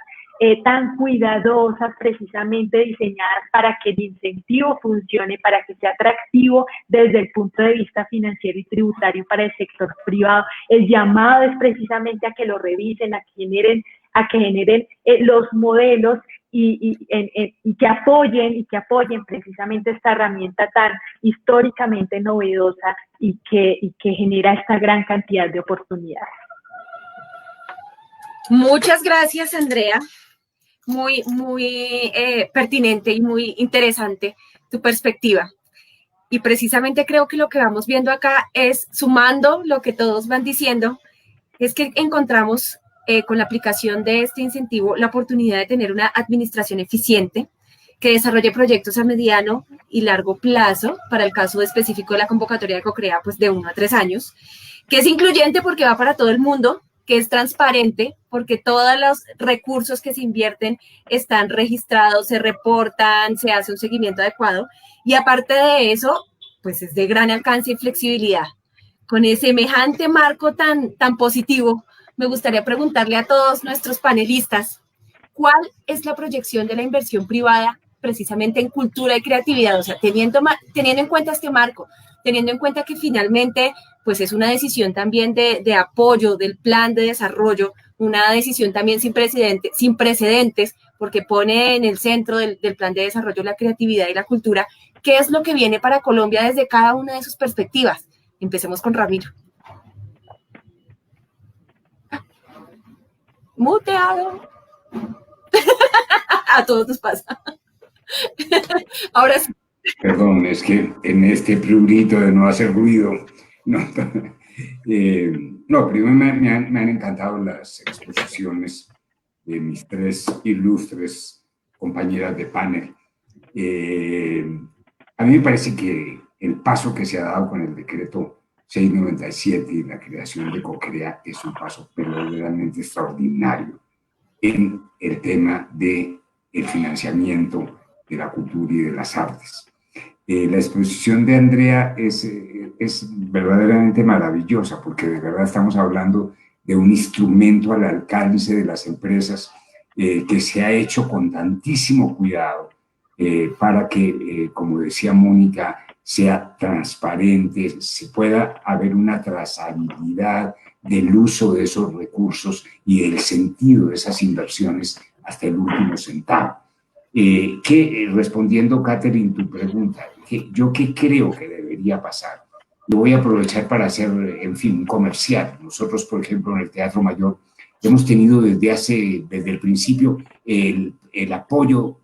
tan cuidadosas, precisamente diseñadas para que el incentivo funcione, para que sea atractivo desde el punto de vista financiero y tributario para el sector privado. El llamado es precisamente a que lo revisen, a que generen los modelos y que apoyen precisamente esta herramienta tan históricamente novedosa y que genera esta gran cantidad de oportunidades. Muchas gracias, Andrea. Muy pertinente y muy interesante tu perspectiva. Y precisamente creo que lo que vamos viendo acá es, sumando lo que todos van diciendo, es que encontramos con la aplicación de este incentivo la oportunidad de tener una administración eficiente que desarrolle proyectos a mediano y largo plazo, para el caso específico de la convocatoria de CoCrea, pues de 1 a 3 años, que es incluyente porque va para todo el mundo, que es transparente porque todos los recursos que se invierten están registrados, se reportan, se hace un seguimiento adecuado y aparte de eso, pues es de gran alcance y flexibilidad. Con ese semejante marco tan positivo, me gustaría preguntarle a todos nuestros panelistas, ¿cuál es la proyección de la inversión privada precisamente en cultura y creatividad? O sea, teniendo en cuenta este marco, teniendo en cuenta que finalmente pues es una decisión también de apoyo del plan de desarrollo, una decisión también sin precedentes, porque pone en el centro del plan de desarrollo la creatividad y la cultura. ¿Qué es lo que viene para Colombia desde cada una de sus perspectivas? Empecemos con Ramiro. Muteado. A todos nos pasa. Ahora sí. Perdón, es que en este prurito de no hacer ruido, primero me han encantado las exposiciones de mis 3 ilustres compañeras de panel. A mí me parece que el paso que se ha dado con el decreto 697 y la creación de CoCrea es un paso verdaderamente extraordinario en el tema del financiamiento de la cultura y de las artes. La exposición de Andrea es verdaderamente maravillosa porque de verdad estamos hablando de un instrumento al alcance de las empresas que se ha hecho con tantísimo cuidado para que, como decía Mónica, sea transparente, se pueda haber una trazabilidad del uso de esos recursos y del sentido de esas inversiones hasta el último centavo. Respondiendo, Catherine, tu pregunta, ¿yo qué creo que debería pasar? Lo voy a aprovechar para hacer, en fin, un comercial. Nosotros, por ejemplo, en el Teatro Mayor, hemos tenido desde el principio el apoyo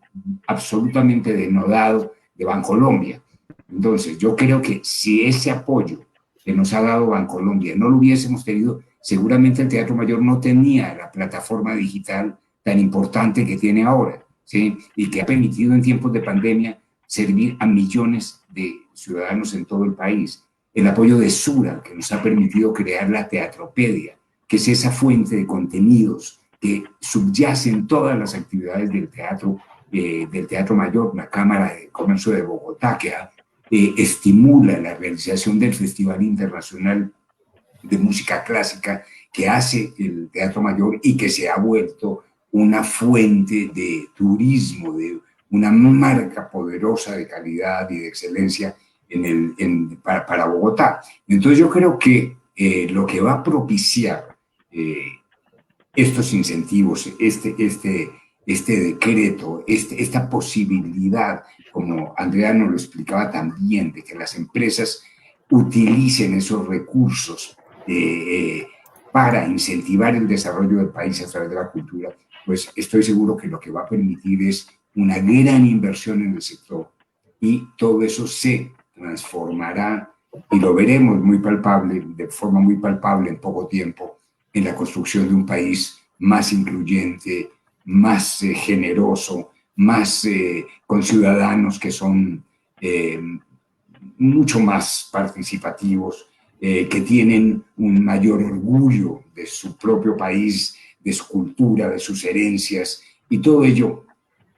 absolutamente denodado de Bancolombia. Entonces, yo creo que si ese apoyo que nos ha dado Bancolombia no lo hubiésemos tenido, seguramente el Teatro Mayor no tenía la plataforma digital tan importante que tiene ahora, ¿sí? Y que ha permitido en tiempos de pandemia servir a millones de ciudadanos en todo el país. El apoyo de Sura, que nos ha permitido crear la Teatropedia, que es esa fuente de contenidos que subyacen todas las actividades del Teatro Mayor, la Cámara de Comercio de Bogotá, que estimula la realización del Festival Internacional de Música Clásica que hace el Teatro Mayor y que se ha vuelto una fuente de turismo, de una marca poderosa de calidad y de excelencia para Bogotá. Entonces yo creo que lo que va a propiciar estos incentivos, este decreto, esta posibilidad, como Andrea nos lo explicaba también, de que las empresas utilicen esos recursos para incentivar el desarrollo del país a través de la cultura, pues estoy seguro que lo que va a permitir es una gran inversión en el sector y todo eso se transformará y lo veremos muy palpable, de forma muy palpable en poco tiempo, en la construcción de un país más incluyente, más generoso, más con ciudadanos que son mucho más participativos, que tienen un mayor orgullo de su propio país, de su cultura, de sus herencias, y todo ello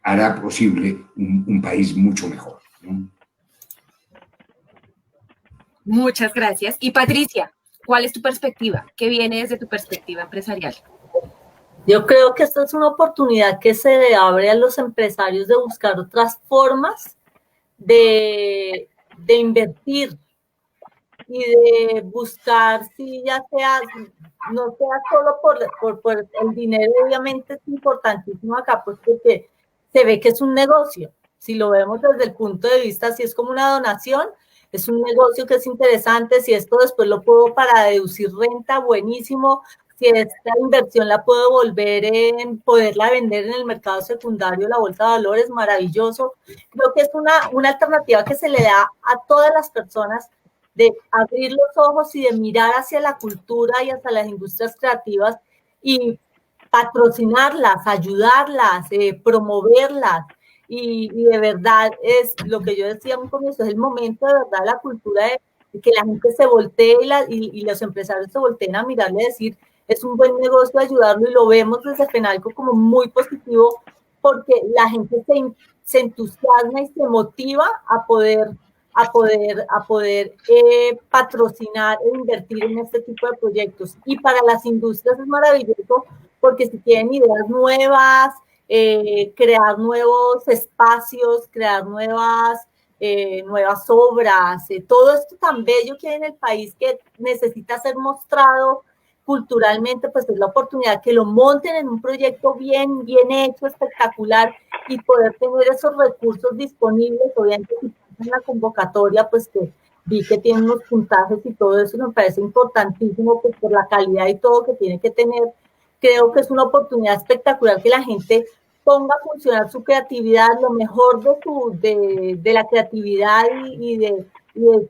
hará posible un país mucho mejor, ¿no? Muchas gracias. Y Patricia, ¿cuál es tu perspectiva? ¿Qué viene desde tu perspectiva empresarial? Yo creo que esta es una oportunidad que se le abre a los empresarios de buscar otras formas de invertir y de buscar, si ya sea, no sea solo por el dinero, obviamente es importantísimo acá, pues porque se ve que es un negocio. Si lo vemos desde el punto de vista, si es como una donación, es un negocio que es interesante, si esto después lo puedo para deducir renta, buenísimo. Si esta inversión la puedo volver en poderla vender en el mercado secundario, la bolsa de valores, maravilloso. Creo que es una alternativa que se le da a todas las personas de abrir los ojos y de mirar hacia la cultura y hacia las industrias creativas y patrocinarlas, ayudarlas, promoverlas. Y de verdad es lo que yo decía un comienzo, es el momento de verdad la cultura de que la gente se voltee y los empresarios se volteen a mirarle y decir, es un buen negocio ayudarlo, y lo vemos desde FENALCO como muy positivo porque la gente se entusiasma y se motiva a poder patrocinar e invertir en este tipo de proyectos. Y para las industrias es maravilloso porque si tienen ideas nuevas, crear nuevos espacios, crear nuevas obras, todo esto tan bello que hay en el país que necesita ser mostrado culturalmente, pues es la oportunidad que lo monten en un proyecto bien hecho, espectacular, y poder tener esos recursos disponibles. Obviamente, si en la convocatoria, pues que vi que tiene unos puntajes y todo eso, me parece importantísimo, pues por la calidad y todo que tiene que tener. Creo que es una oportunidad espectacular que la gente ponga a funcionar su creatividad, lo mejor de la creatividad y de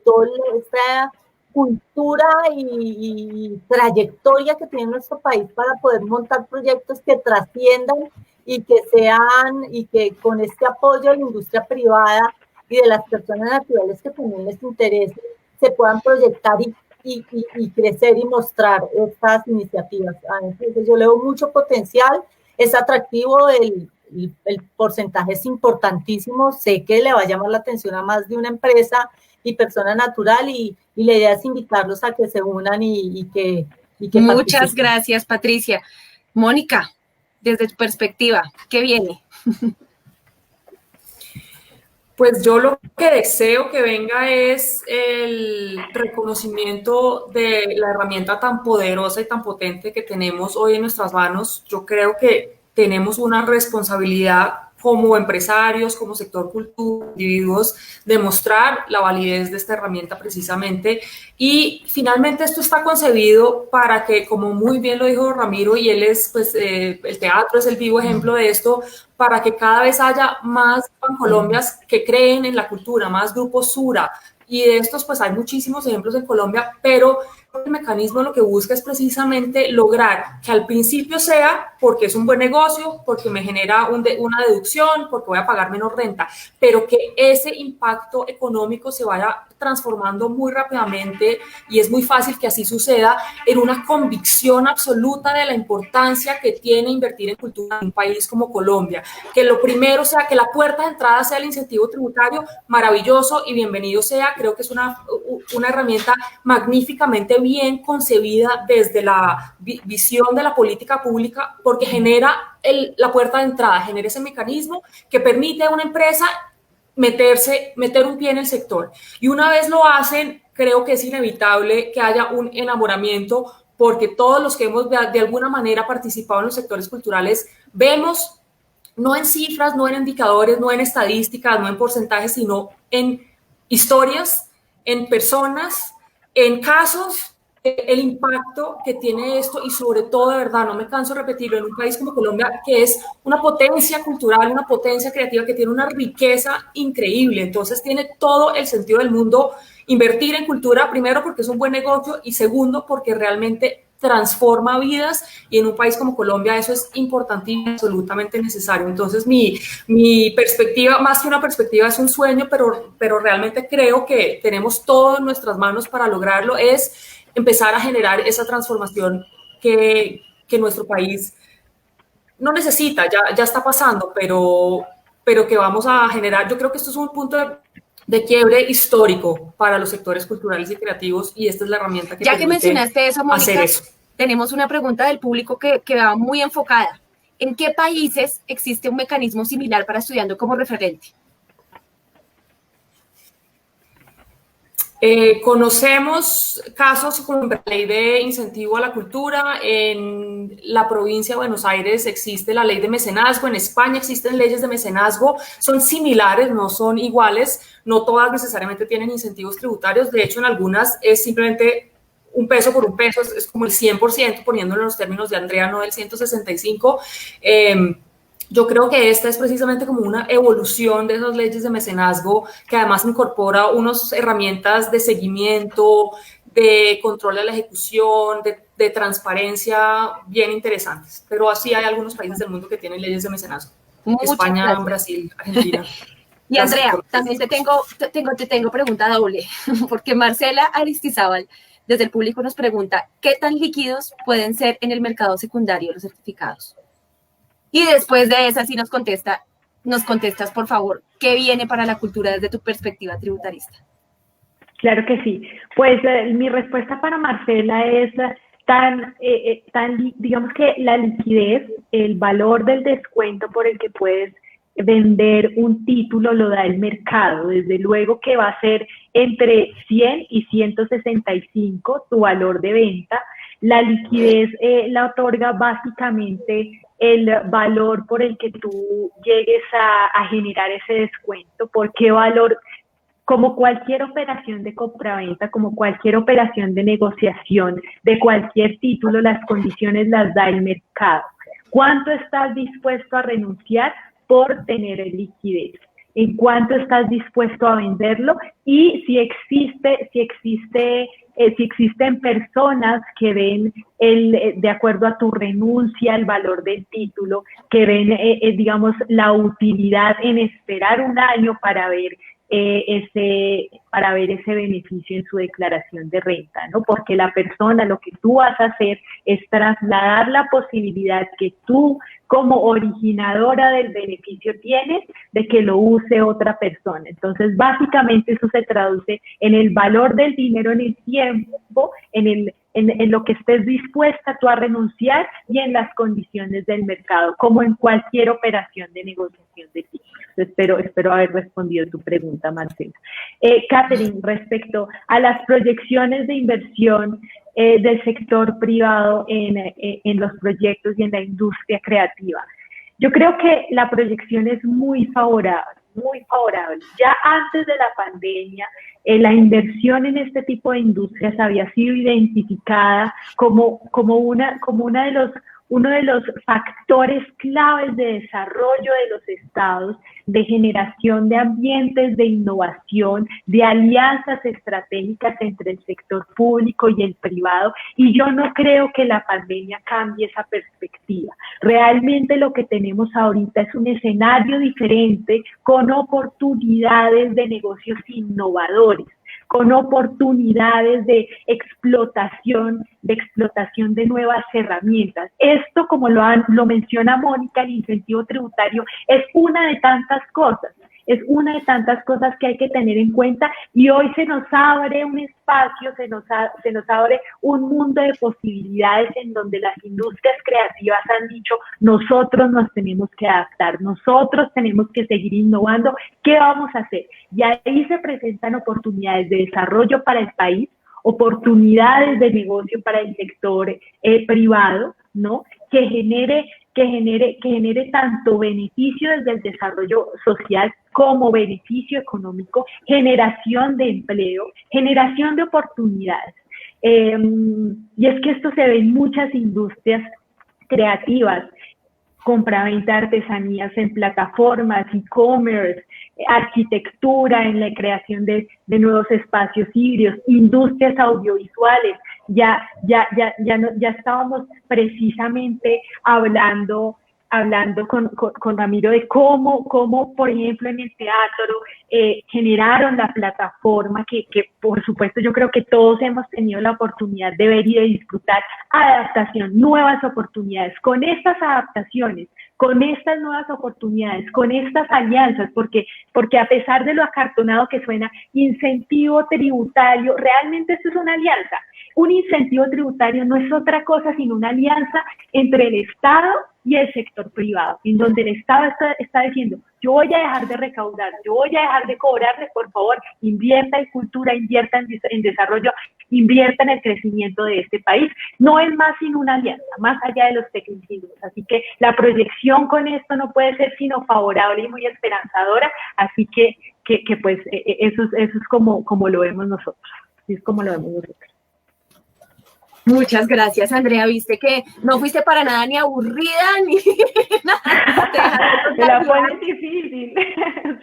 toda esta cultura y trayectoria que tiene nuestro país para poder montar proyectos que trasciendan y que con este apoyo de la industria privada y de las personas naturales que también les interese, se puedan proyectar y crecer y mostrar estas iniciativas. Entonces yo le veo mucho potencial, es atractivo, el porcentaje es importantísimo, sé que le va a llamar la atención a más de una empresa y persona natural, y la idea es invitarlos a que se unan y que Muchas participen. gracias, Patricia. Mónica, desde tu perspectiva, ¿qué viene? Pues yo lo que deseo que venga es el reconocimiento de la herramienta tan poderosa y tan potente que tenemos hoy en nuestras manos. Yo creo que tenemos una responsabilidad como empresarios, como sector cultura, individuos, de mostrar la validez de esta herramienta precisamente. Y finalmente esto está concebido para que, como muy bien lo dijo Ramiro, y él es, pues, el teatro es el vivo ejemplo de esto, para que cada vez haya más Bancolombias que creen en la cultura, más grupos Sura, y de estos pues hay muchísimos ejemplos en Colombia, pero el mecanismo lo que busca es precisamente lograr que al principio sea porque es un buen negocio, porque me genera una deducción, porque voy a pagar menos renta, pero que ese impacto económico se vaya transformando muy rápidamente, y es muy fácil que así suceda, en una convicción absoluta de la importancia que tiene invertir en cultura en un país como Colombia. Que lo primero sea que la puerta de entrada sea el incentivo tributario, maravilloso y bienvenido sea. Creo que es una herramienta magníficamente bien concebida desde la visión de la política pública, porque genera la puerta de entrada, genera ese mecanismo que permite a una empresa meter un pie en el sector. Y una vez lo hacen, creo que es inevitable que haya un enamoramiento, porque todos los que hemos de alguna manera participado en los sectores culturales vemos, no en cifras, no en indicadores, no en estadísticas, no en porcentajes, sino en historias, en personas, en casos, el impacto que tiene esto, y sobre todo, de verdad, no me canso de repetirlo, en un país como Colombia, que es una potencia cultural, una potencia creativa, que tiene una riqueza increíble. Entonces tiene todo el sentido del mundo invertir en cultura, primero porque es un buen negocio y segundo porque realmente transforma vidas y en un país como Colombia eso es importantísimo y absolutamente necesario. Entonces mi perspectiva, más que una perspectiva, es un sueño, pero realmente creo que tenemos todo en nuestras manos para lograrlo, es empezar a generar esa transformación que nuestro país no necesita, ya está pasando, pero que vamos a generar. Yo creo que esto es un punto de quiebre histórico para los sectores culturales y creativos y esta es la herramienta que ya que mencionaste eso, Mónica, hacer eso. Tenemos una pregunta del público que va muy enfocada. ¿En qué países existe un mecanismo similar para estudiando como referente? Conocemos casos como la ley de incentivo a la cultura. En la provincia de Buenos Aires existe la ley de mecenazgo, en España existen leyes de mecenazgo, son similares, no son iguales, no todas necesariamente tienen incentivos tributarios, de hecho en algunas es simplemente un peso por un peso, es como el 100%, poniéndolo en los términos de Andrea, no del 165%. Yo creo que esta es precisamente como una evolución de esas leyes de mecenazgo que además incorpora unas herramientas de seguimiento, de control de la ejecución, de transparencia bien interesantes. Pero así hay algunos países del mundo que tienen leyes de mecenazgo. Muchas España, gracias. Brasil, Argentina. Y Andrea, también te tengo pregunta doble, porque Marcela Aristizábal desde el público nos pregunta, ¿qué tan líquidos pueden ser en el mercado secundario los certificados? Y después de esa, sí nos contestas, por favor, ¿qué viene para la cultura desde tu perspectiva tributarista? Claro que sí. Pues mi respuesta para Marcela es digamos que la liquidez, el valor del descuento por el que puedes vender un título lo da el mercado. Desde luego que va a ser entre 100 y 165 tu valor de venta. La liquidez la otorga básicamente el valor por el que tú llegues a generar ese descuento. ¿Por qué valor? Como cualquier operación de compraventa, como cualquier operación de negociación de cualquier título, las condiciones las da el mercado. ¿Cuánto estás dispuesto a renunciar por tener liquidez? ¿En cuánto estás dispuesto a venderlo? Y si existen personas que ven de acuerdo a tu renuncia el valor del título, que ven, digamos, la utilidad en esperar un año para ver ese beneficio en su declaración de renta, ¿no? Porque la persona, lo que tú vas a hacer es trasladar la posibilidad que tú, como originadora del beneficio, tienes de que lo use otra persona. Entonces, básicamente eso se traduce en el valor del dinero en el tiempo, en lo que estés dispuesta tú a renunciar y en las condiciones del mercado, como en cualquier operación de negociación de títulos. Espero haber respondido tu pregunta, Marcela. Catherine, respecto a las proyecciones de inversión del sector privado en los proyectos y en la industria creativa, yo creo que la proyección es muy favorable, muy favorable. Ya antes de la pandemia, la inversión en este tipo de industrias había sido identificada como uno de los factores claves de desarrollo de los estados, de generación de ambientes de innovación, de alianzas estratégicas entre el sector público y el privado, y yo no creo que la pandemia cambie esa perspectiva. Realmente lo que tenemos ahorita es un escenario diferente con oportunidades de negocios innovadores, con oportunidades de explotación de nuevas herramientas. Esto, como lo menciona Mónica, el incentivo tributario es una de tantas cosas. Es una de tantas cosas que hay que tener en cuenta y hoy se nos abre un espacio, se nos abre un mundo de posibilidades en donde las industrias creativas han dicho, nosotros nos tenemos que adaptar, nosotros tenemos que seguir innovando, ¿qué vamos a hacer? Y ahí se presentan oportunidades de desarrollo para el país, oportunidades de negocio para el sector privado, ¿no? Que genere tanto beneficio desde el desarrollo social como beneficio económico, generación de empleo, generación de oportunidades. Y es que esto se ve en muchas industrias creativas, compraventa de artesanías en plataformas, e-commerce, arquitectura, en la creación de nuevos espacios híbridos, industrias audiovisuales. Ya estábamos precisamente hablando con Ramiro de cómo, por ejemplo, en el teatro generaron la plataforma que, por supuesto, yo creo que todos hemos tenido la oportunidad de ver y de disfrutar. Adaptación, nuevas oportunidades. Con estas adaptaciones, con estas nuevas oportunidades, con estas alianzas, porque a pesar de lo acartonado que suena, incentivo tributario, realmente esto es una alianza. Un incentivo tributario no es otra cosa sino una alianza entre el Estado y el sector privado, en donde el Estado está diciendo, yo voy a dejar de recaudar, yo voy a dejar de cobrarle, por favor, invierta en cultura, invierta en desarrollo, invierta en el crecimiento de este país. No es más sino una alianza, más allá de los tecnicismos. Así que la proyección con esto no puede ser sino favorable y muy esperanzadora, así que pues eso es como lo vemos nosotros, así es como lo vemos nosotros. Muchas gracias, Andrea. Viste que no fuiste para nada ni aburrida ni nada. Te la pones difícil.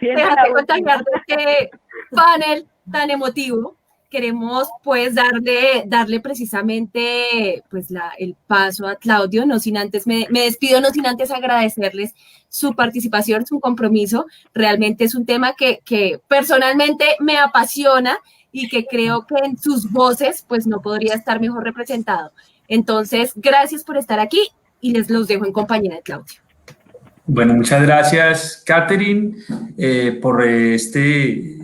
Déjate contagiar de este panel tan emotivo. Queremos pues darle precisamente pues el paso a Claudio, no sin antes, me despido no sin antes agradecerles su participación, su compromiso. Realmente es un tema que personalmente me apasiona y que creo que en sus voces pues no podría estar mejor representado. Entonces, gracias por estar aquí y los dejo en compañía de Claudio. Bueno, muchas gracias, Catherine, por este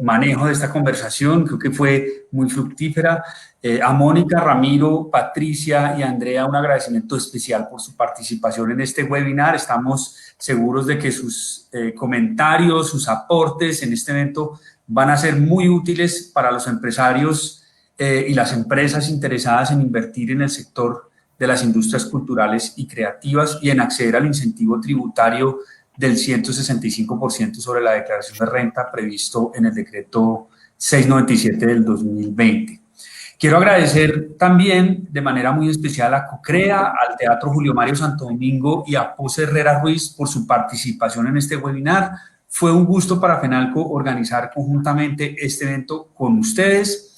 manejo de esta conversación. Creo que fue muy fructífera. A Mónica, Ramiro, Patricia y Andrea, un agradecimiento especial por su participación en este webinar. Estamos seguros de que sus comentarios, sus aportes en este evento van a ser muy útiles para los empresarios y las empresas interesadas en invertir en el sector de las industrias culturales y creativas y en acceder al incentivo tributario del 165% sobre la declaración de renta previsto en el decreto 697 del 2020. Quiero agradecer también de manera muy especial a COCREA, al Teatro Julio Mario Santo Domingo y a Pose Herrera Ruiz por su participación en este webinar. Fue un gusto para FENALCO organizar conjuntamente este evento con ustedes.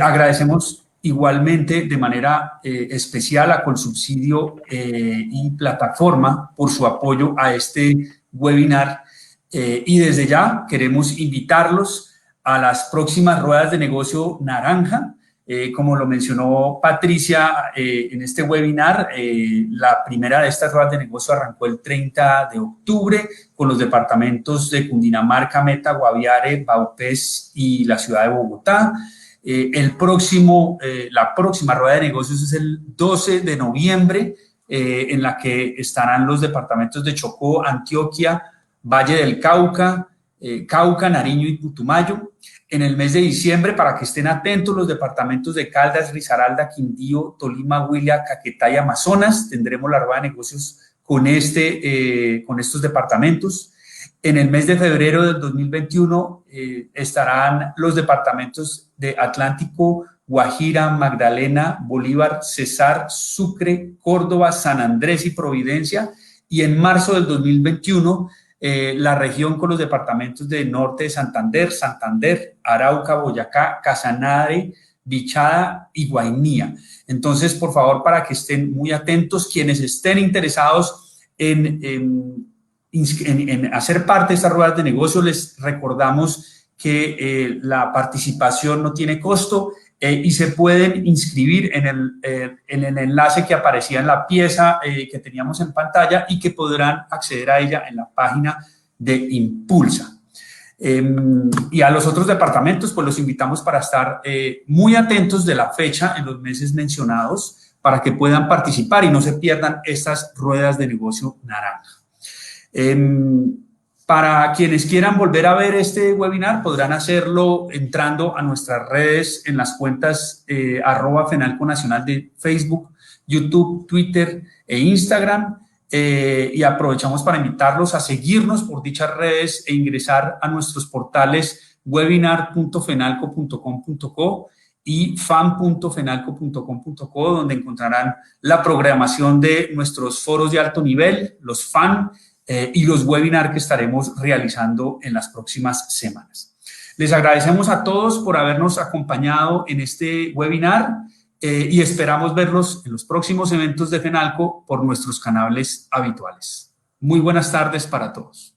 Agradecemos igualmente de manera especial a Colsubsidio y Plataforma por su apoyo a este webinar y desde ya queremos invitarlos a las próximas ruedas de negocio naranja. Como lo mencionó Patricia en este webinar, la primera de estas ruedas de negocio arrancó el 30 de octubre con los departamentos de Cundinamarca, Meta, Guaviare, Vaupés y la ciudad de Bogotá. La próxima rueda de negocios es el 12 de noviembre, en la que estarán los departamentos de Chocó, Antioquia, Valle del Cauca, Cauca, Nariño y Putumayo. En el mes de diciembre, para que estén atentos, los departamentos de Caldas, Risaralda, Quindío, Tolima, Huila, Caquetá y Amazonas, tendremos la rueda de negocios con estos departamentos. En el mes de febrero del 2021 estarán los departamentos de Atlántico, Guajira, Magdalena, Bolívar, Cesar, Sucre, Córdoba, San Andrés y Providencia. Y en marzo del 2021, la región con los departamentos de Norte de Santander, Arauca, Boyacá, Casanare, Bichada y Guainía. Entonces, por favor, para que estén muy atentos, quienes estén interesados en hacer parte de estas ruedas de negocio, les recordamos que la participación no tiene costo y se pueden inscribir en el enlace que aparecía en la pieza que teníamos en pantalla y que podrán acceder a ella en la página de Impulsa. Y a los otros departamentos, pues los invitamos para estar muy atentos de la fecha en los meses mencionados para que puedan participar y no se pierdan estas ruedas de negocio naranja. Para quienes quieran volver a ver este webinar, podrán hacerlo entrando a nuestras redes en las cuentas @FENALCO Nacional de Facebook, YouTube, Twitter e Instagram. Y aprovechamos para invitarlos a seguirnos por dichas redes e ingresar a nuestros portales webinar.fenalco.com.co y fan.fenalco.com.co, donde encontrarán la programación de nuestros foros de alto nivel, los FAN, y los webinars que estaremos realizando en las próximas semanas. Les agradecemos a todos por habernos acompañado en este webinar y esperamos verlos en los próximos eventos de FENALCO por nuestros canales habituales. Muy buenas tardes para todos.